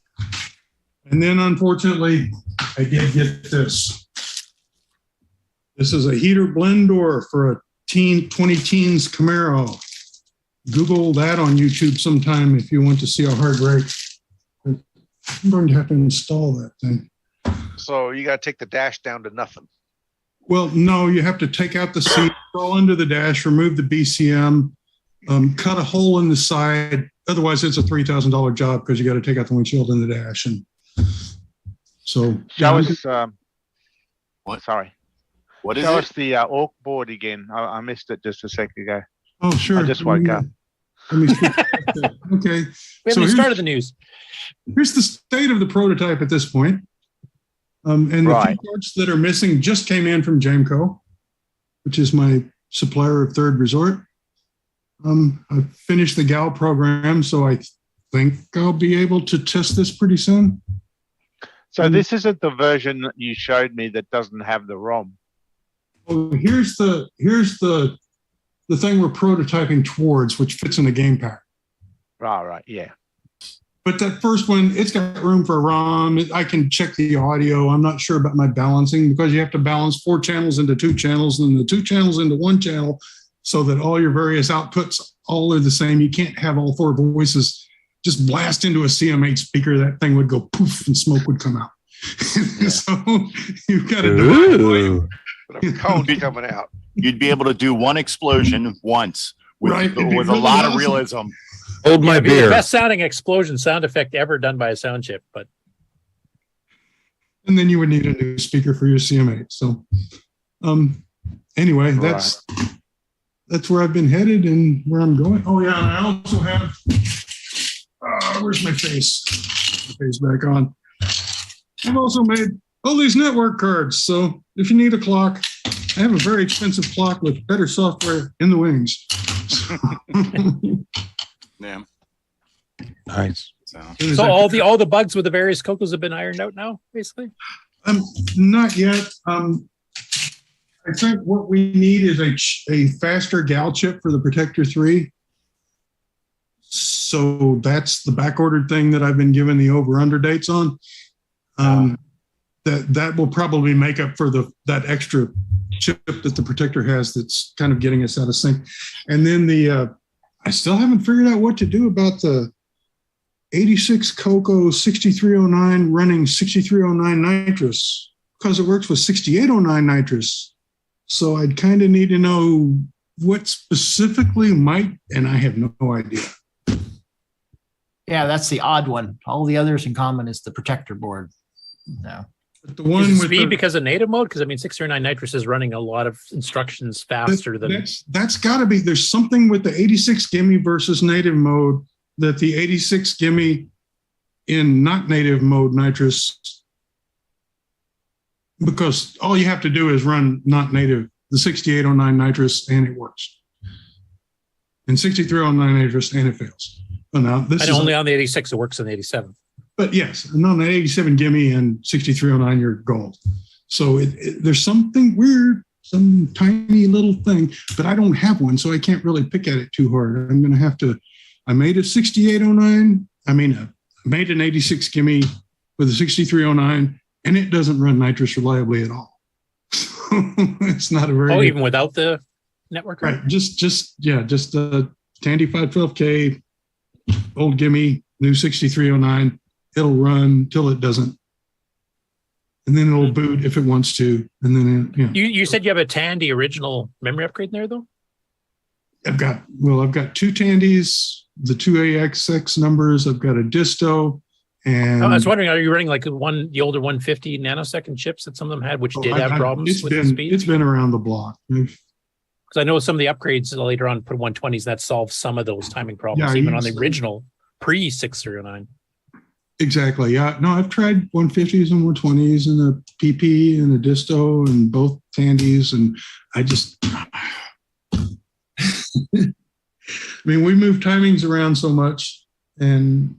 And then unfortunately, I did get this. This is a heater blend door for a 20 teens Camaro. Google that on YouTube sometime if you want to see a hard break. I'm going to have to install that thing. So you got to take the dash down to nothing. Well, no, you have to take out the seat, crawl under the dash, remove the BCM, cut a hole in the side. Otherwise, it's a $3,000 job because you got to take out the windshield and the dash. And so, show us. What? Sorry. What is Show it? us the ORC board again. I missed it just a second ago. Oh, sure. I just woke up. Let me see. Okay. We haven't started the news. Here's the state of the prototype at this point. And the Right. few parts that are missing just came in from Jamco, which is my supplier of third resort. I finished the GAL program, so I think I'll be able to test this pretty soon. So this isn't the version that you showed me that doesn't have the ROM. Oh, here's the thing we're prototyping towards, which fits in the game pack. Right, yeah. But that first one, it's got room for a ROM. I can check the audio. I'm not sure about my balancing because you have to balance 4 channels into 2 channels and the 2 channels into 1 channel so that all your various outputs all are the same. You can't have all 4 voices just blast into a CM8 speaker. That thing would go poof and smoke would come out. So you've got to Ooh. Cone's coming out. You'd be able to do one explosion once with, Right, it'd be with a really lot of awesome. realism. Hold my It'd be the beer. best sounding explosion sound effect ever done by a sound chip, but and then you would need a new speaker for your CM8. So anyway, that's where I've been headed and where I'm going. Oh yeah, and I also have where's my face? My face back on. I've also made all these network cards. So if you need a clock, I have a very expensive clock with better software in the wings. Yeah. Nice. so all the bugs with the various CoCos have been ironed out now, basically. Not yet. I think what we need is a faster GAL chip for the Protector 3. So that's the back-ordered thing that I've been given the over-under dates on. That will probably make up for that extra chip that the Protector has that's kind of getting us out of sync. And then I still haven't figured out what to do about the 86 CoCo 6309 running 6309 nitrous because it works with 6809 nitrous. So I'd kind of need to know what specifically might, and I have no idea. Yeah, that's the odd one. All the others in common is the protector board. No. But the one Is it with speed because of native mode? Because I mean, 609 nitrous is running a lot of instructions faster than. That's got to be. There's something with the 86 gimme versus native mode that the 86 gimme in not native mode nitrous, because all you have to do is run not native the 6809 nitrous and it works. And 6309 nitrous and it fails. But now this and is only on the 86, it works on the 87. But yes, and on the 87 gimme and 6309, you're gold. So there's something weird, some tiny little thing, but I don't have one, so I can't really pick at it too hard. I'm going to have to. I made a 6809. I made an 86 gimme with a 6309, and it doesn't run nitrous reliably at all. So it's not a very. Oh, good, even without the network. right? Just the Tandy 512K, old gimme, new 6309. It'll run till it doesn't. And then it'll boot if it wants to. And then, You said you have a Tandy original memory upgrade in there, though? I've got 2 Tandys, the 2 AXX numbers. I've got a disto. And I was wondering, are you running like the older 150 nanosecond chips that some of them had, which did have problems with the speed? It's been around the block. Because I know some of the upgrades later on put 120s that solved some of those timing problems, Yeah, even on the original pre-609. Exactly. Yeah. No, I've tried 150s and 120s and a PP and a disto and both Tandys. And I just, we move timings around so much, and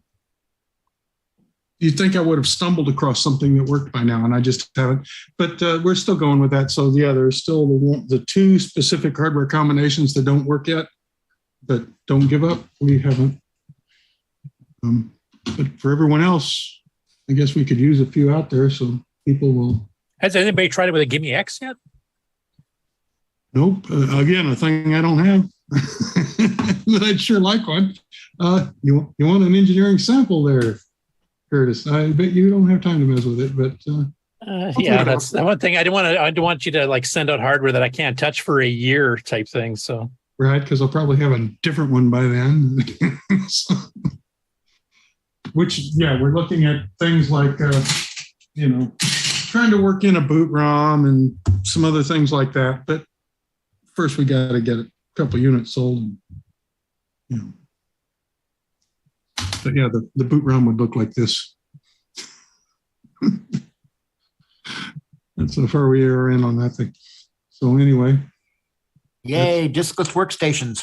you'd think I would have stumbled across something that worked by now, and I just haven't. But we're still going with that. So yeah, there's still the 2 specific hardware combinations that don't work yet, but don't give up. We haven't. But for everyone else, I guess we could use a few out there so people will. Has anybody tried it with a Gimme X yet? Nope. Again, a thing I don't have. But I'd sure like one. You want an engineering sample there, Curtis? I bet you don't have time to mess with it, but. Yeah, that's the one thing. I don't want you to like send out hardware that I can't touch for a year type thing. So. Right, because I'll probably have a different one by then. So. Which, yeah, we're looking at things like, trying to work in a boot ROM and some other things like that. But first, we got to get it couple units sold. And, you know, but yeah, the boot ROM would look like this. And so far we are in on that thing. So anyway. Yay, diskless workstations.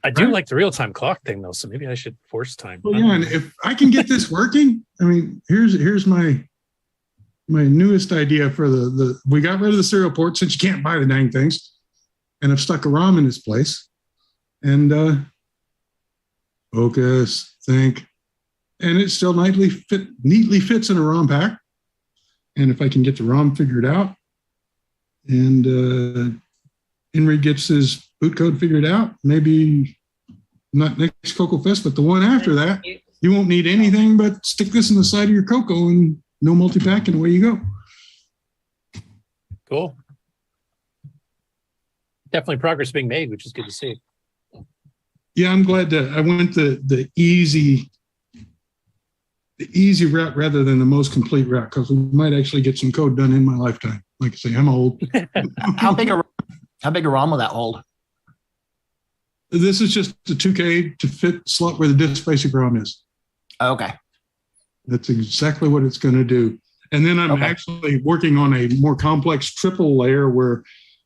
I do like the real-time clock thing though, so maybe I should force time. Well, yeah, and if I can get this working, I mean, here's my newest idea for the we got rid of the serial port since you can't buy the dang things, and I've stuck a ROM in its place, and focus, think, and it still neatly fits in a ROM pack. And if I can get the ROM figured out, and Henry gets his boot code figured out, maybe not next Coco Fest, but the one after that, you won't need anything but stick this in the side of your Coco and no multi-pack, and away you go. Cool. Definitely progress being made, which is good to see. Yeah, I'm glad that I went the easy route rather than the most complete route, because we might actually get some code done in my lifetime. Like I say, I'm old. How big a ROM will that hold? This is just a 2K to fit slot where the disk basic ROM is. Okay. That's exactly what it's going to do. And then I'm actually working on a more complex triple layer where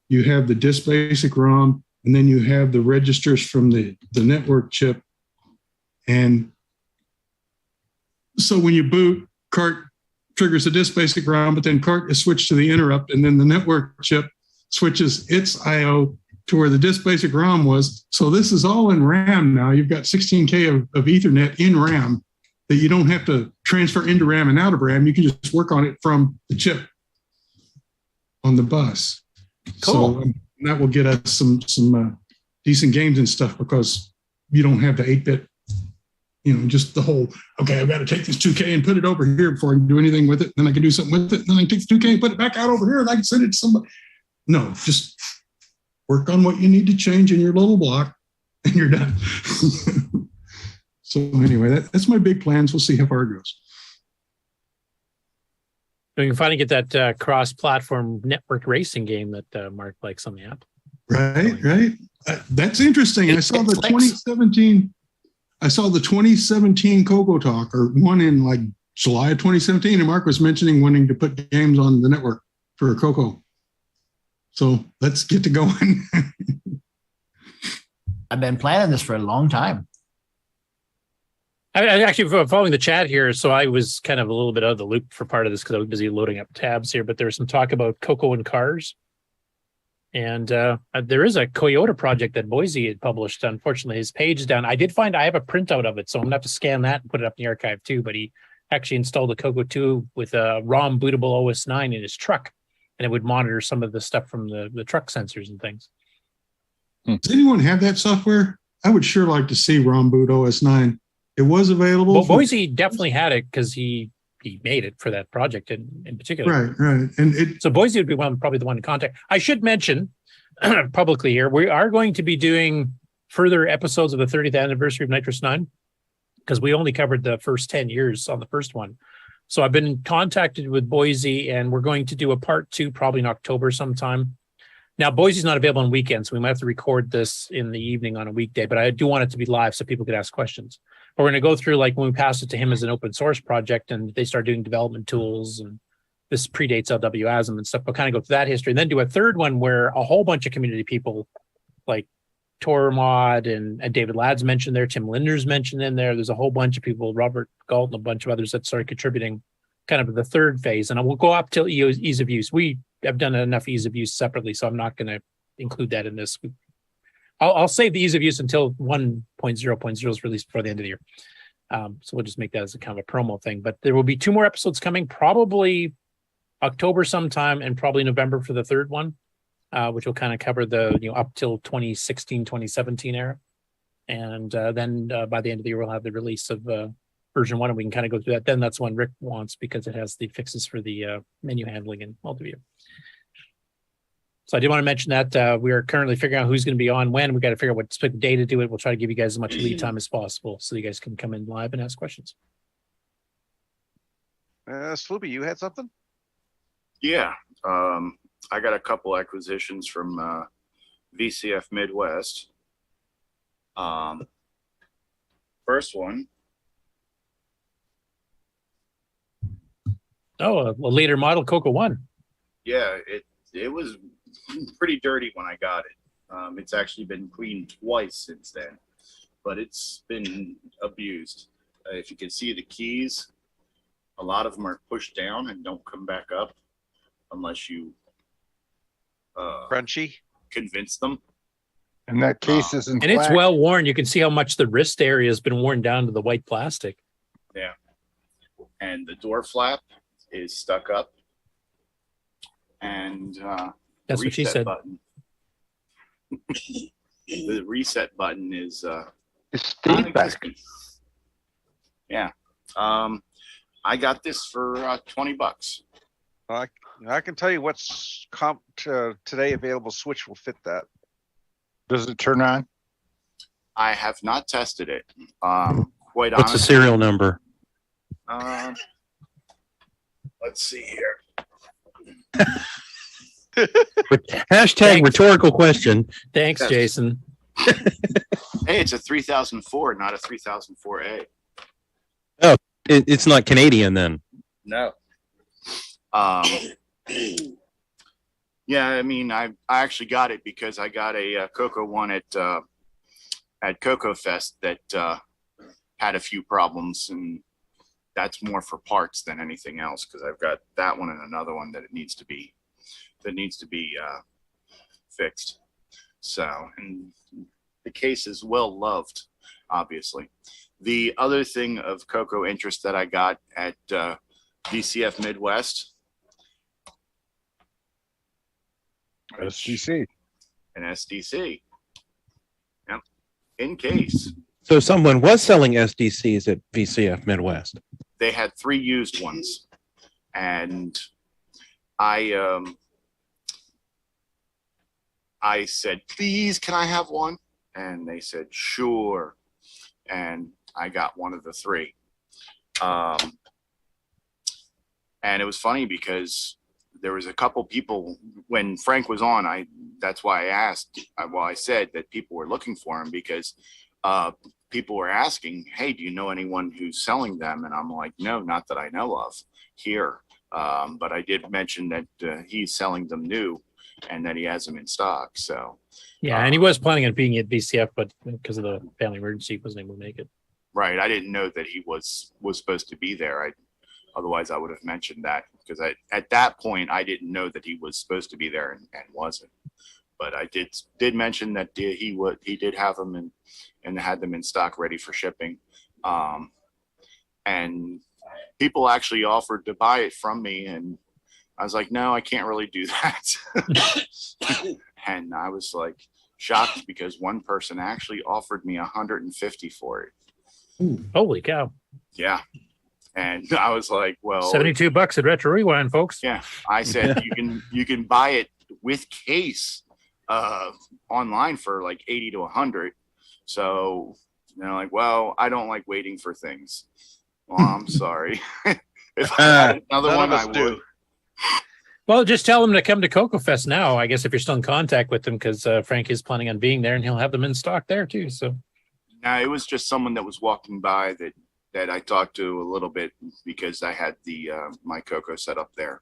you have the disk basic ROM, and then you have the registers from the network chip. And so when you boot, CART triggers the disk basic ROM, but then CART is switched to the interrupt, and then the network chip switches its IO to where the disk basic ROM was. So this is all in RAM now. You've got 16K of Ethernet in RAM that you don't have to transfer into RAM and out of RAM. You can just work on it from the chip on the bus. Cool. So that will get us some decent games and stuff, because you don't have the 8-bit, just the whole, okay, I've got to take this 2K and put it over here before I can do anything with it. Then I can do something with it. Then I can take the 2K and put it back out over here, and I can send it to somebody. No, just work on what you need to change in your little block, and you're done. So anyway, that's my big plans. We'll see how far it goes. We can finally get that cross-platform network racing game that Mark likes on the app. Right. That's interesting. I saw the 2017. I saw the 2017 CoCoTALK, or one in like July of 2017, and Mark was mentioning wanting to put games on the network for Coco. So let's get to going. I've been planning this for a long time. I actually following the chat here, so I was kind of a little bit out of the loop for part of this because I was busy loading up tabs here. But there was some talk about Coco and cars, and there is a Toyota project that Boise had published. Unfortunately, his page is down. I did find I have a printout of it, so I'm gonna have to scan that and put it up in the archive too. But he actually installed a Coco 2 with a ROM bootable OS 9 in his truck, and it would monitor some of the stuff from the truck sensors and things. Does anyone have that software? I would sure like to see ROM boot OS 9. It was available. Well, Boise definitely had it because he made it for that project in particular. Right. And so Boise would be probably the one to contact. I should mention publicly here, we are going to be doing further episodes of the 30th anniversary of Nitrous 9, because we only covered the first 10 years on the first one. So I've been contacted with Boise, and we're going to do a part 2 probably in October sometime. Now, Boise's not available on weekends, so we might have to record this in the evening on a weekday, but I do want it to be live so people could ask questions. But we're going to go through, like, when we pass it to him as an open source project and they start doing development tools, and this predates LWASM and stuff, but kind of go through that history, and then do a third one where a whole bunch of community people like Tormod and David Ladd's mentioned there, Tim Linder's mentioned in there. There's a whole bunch of people, Robert Galt and a bunch of others that started contributing kind of the third phase. And we'll go up till ease of use. We have done enough ease of use separately, so I'm not going to include that in this. I'll save the ease of use until 1.0.0 is released before the end of the year. So we'll just make that as a kind of a promo thing. But there will be 2 more episodes coming, probably October sometime, and probably November for the third one, which will kind of cover the up till 2016, 2017 era. And then by the end of the year, we'll have the release of version 1, and we can kind of go through that. Then that's one Rick wants, because it has the fixes for the menu handling and multi-view. So I did want to mention that we are currently figuring out who's going to be on when. We got to figure out what specific day to do it. We'll try to give you guys as much lead time as possible so you guys can come in live and ask questions. Sloopy, you had something? Yeah. I got a couple acquisitions from VCF Midwest. First one. Oh, a later model Coco 1. Yeah, it was pretty dirty when I got it. It's actually been cleaned twice since then, but it's been abused. If you can see the keys, a lot of them are pushed down and don't come back up unless you crunchy convince them. And that case isn't And it's black. well worn. You can see how much the wrist area has been worn down to the white plastic. Yeah. And the door flap is stuck up. And That's what she reset said. Button. The reset button is It's feedback. non-existent. Yeah. I got this for $20. I can tell you what's today available Switch will fit that. Does it turn on? I have not tested it. Quite What's the honestly. serial number? Let's see here. Hashtag rhetorical question. Thanks, Yes. Jason. Hey, it's a 3004, not a 3004A. Oh, it's not Canadian then. No. Yeah, I mean, I actually got it because I got a Coco one at Coco Fest that had a few problems, and that's more for parts than anything else because I've got that one and another one that needs to be fixed. So, and the case is well loved, obviously. The other thing of Coco interest that I got at DCF Midwest. SDC. An SDC. Yep. In case. So someone was selling SDCs at VCF Midwest. They had 3 used ones. And I said, please, can I have one? And they said, sure. And I got one of the 3. And it was funny because there was a couple people when Frank was on. That's why I asked. I said that people were looking for him because people were asking, "Hey, do you know anyone who's selling them?" And I'm like, "No, not that I know of here." But I did mention that he's selling them new, and that he has them in stock. So Yeah, and he was planning on being at VCF, but because of the family emergency, he wasn't able to make it. right, I didn't know that he was supposed to be there. Otherwise, I would have mentioned that because at that point I didn't know that he was supposed to be there and wasn't. But I did mention that he did have them and had them in stock ready for shipping. And people actually offered to buy it from me, and I was like, no, I can't really do that. And I was like shocked because one person actually offered me $150 for it. Ooh, holy cow! Yeah. And I was like, well, $72 at Retro Rewind, folks. Yeah. I said, you can buy it with case online for like 80 to 100. So they're like, well, I don't like waiting for things. Well, I'm sorry. If I had another one, I would. Well, just tell them to come to Coco Fest now. I guess if you're still in contact with them, because Frank is planning on being there, and he'll have them in stock there too. So, no, it was just someone that was walking by that I talked to a little bit because I had the my Coco set up there.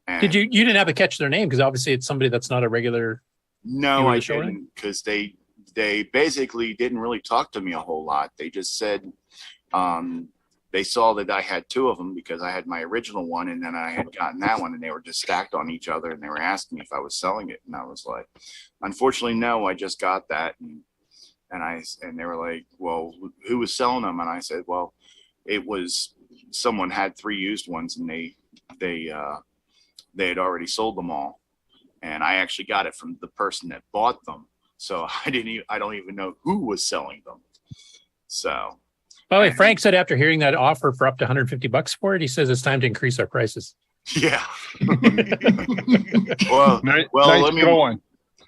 And did you didn't have to catch their name because obviously it's somebody that's not a regular. No, I didn't, because they basically didn't really talk to me a whole lot. They just said they saw that I had 2 of them because I had my original one and then I had gotten that one, and they were just stacked on each other, and they were asking me if I was selling it, and I was like, unfortunately, no, I just got that. And they were like, well, who was selling them? And I said, well, it was someone had 3 used ones, and they had already sold them all. And I actually got it from the person that bought them. So I don't even know who was selling them. So. By the way, Frank said after hearing that offer for up to $150 for it, he says it's time to increase our prices. Yeah. Well, nice let me going.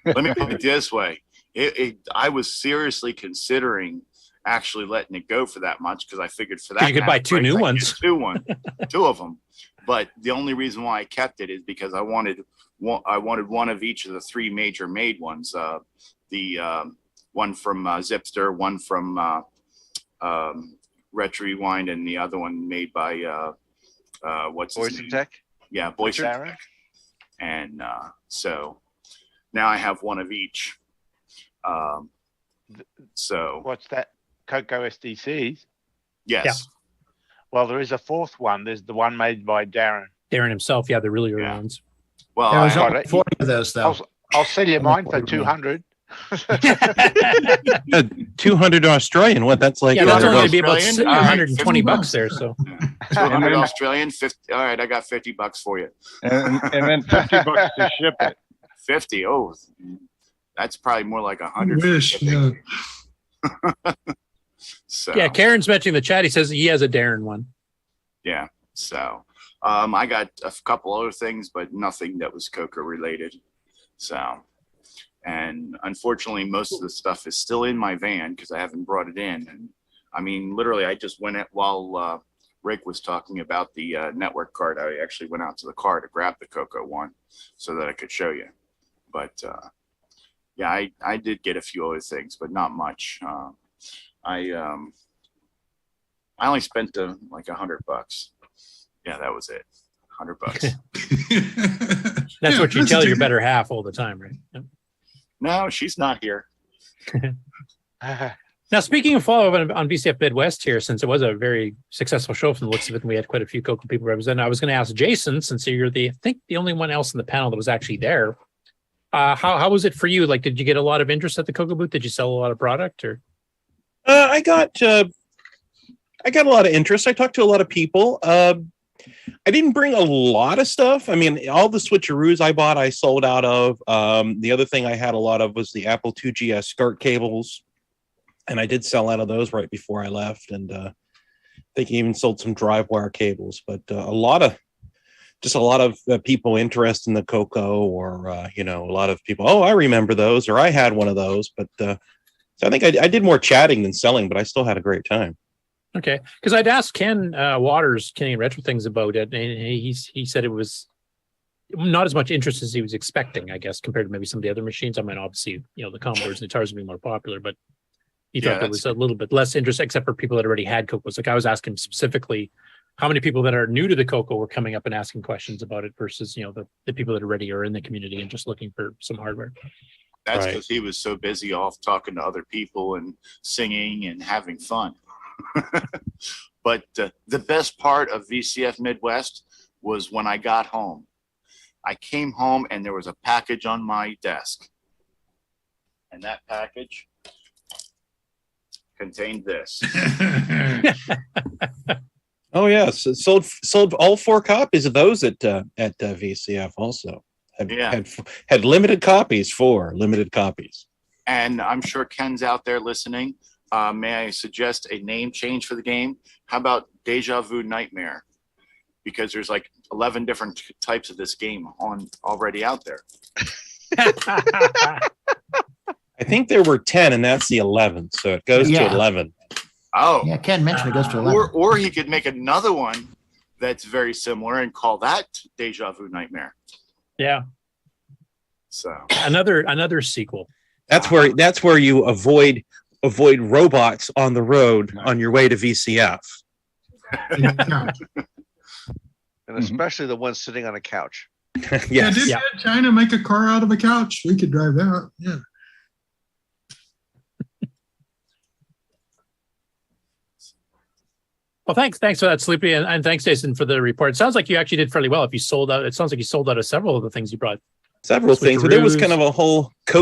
let me put it this way. I was seriously considering actually letting it go for that much because I figured for that you could buy two new ones. two of them. But the only reason why I kept it is because I wanted one of each of the three major made ones. The one from Zipster, one from Retro Rewind, and the other one made by what's his name? Tech? Yeah, Boyce Tech. And so now I have one of each. So what's that? Coco SDCs? Yes. Yeah. Well, there is a fourth one. There's the one made by Darren. Darren himself, yeah, the really early ones. Well, there was only 40 of those, though. I'll sell you mine for 200. 200 Australian. What? That's like yeah, that's only be about Australian? 120 bucks there. So 200 Australian, 50. All right, I got $50 for you. And then $50 to ship it. 50. Oh, that's probably more like 100. Wish, yeah. So yeah, Karen's mentioning the chat. He says he has a Darren one. yeah. So I got a couple other things, but nothing that was Coco related. So, and unfortunately, most of the stuff is still in my van because I haven't brought it in. And I mean, literally, I just went while Rick was talking about the network card. I actually went out to the car to grab the Coco one so that I could show you. But yeah, I did get a few other things, but not much. I only spent like $100. Yeah, that was it. $100. That's what you tell your better half all the time, right? Yep. No, she's not here. Now, speaking of follow-up on VCF Midwest here, since it was a very successful show from the looks of it, and we had quite a few Coco people represented, I was going to ask Jason, since you're I think the only one else in the panel that was actually there. How was it for you? Like, did you get a lot of interest at the Coco booth? Did you sell a lot of product, or? I got a lot of interest. I talked to a lot of people. I didn't bring a lot of stuff. I mean, all the switcheroos I bought, I sold out of. The other thing I had a lot of was the Apple IIgs SCART cables, and I did sell out of those right before I left. And I think I even sold some drive wire cables. But a lot of people interested in the Coco, or a lot of people. Oh, I remember those, or I had one of those. But so I think I did more chatting than selling, but I still had a great time. Okay, because I'd asked Ken Waters, Canadian Retro Things, about it, and he said it was not as much interest as he was expecting, I guess, compared to maybe some of the other machines. I mean, obviously, the Commodores and the Guitars would be more popular, but he thought there was a little bit less interest, except for people that already had Cocos. Like I was asking specifically, how many people that are new to the Coco were coming up and asking questions about it versus, the people that already are in the community and just looking for some hardware. That's because he was so busy off talking to other people and singing and having fun. But the best part of VCF Midwest was when I got home. I came home and there was a package on my desk. And that package contained this. Oh, yes. It sold all 4 copies of those at VCF also. Had limited copies, 4 limited copies. And I'm sure Ken's out there listening. May I suggest a name change for the game? How about Deja Vu Nightmare? Because there's like 11 different types of this game already out there. I think there were 10, and that's the 11th, so it goes to 11. Oh, yeah. Ken mentioned it goes to 11. Or he could make another one that's very similar and call that Deja Vu Nightmare. Yeah. So another sequel. That's where you avoid robots on the road on your way to VCF. And especially the ones sitting on a couch. Did China make a car out of a couch? We could drive that. Yeah. Well, thanks for that, Sleepy, and thanks, Jason, for the report. It sounds like you actually did fairly well. If you sold out, it sounds like you sold out of several of the things you brought. Several things, but there was kind of a whole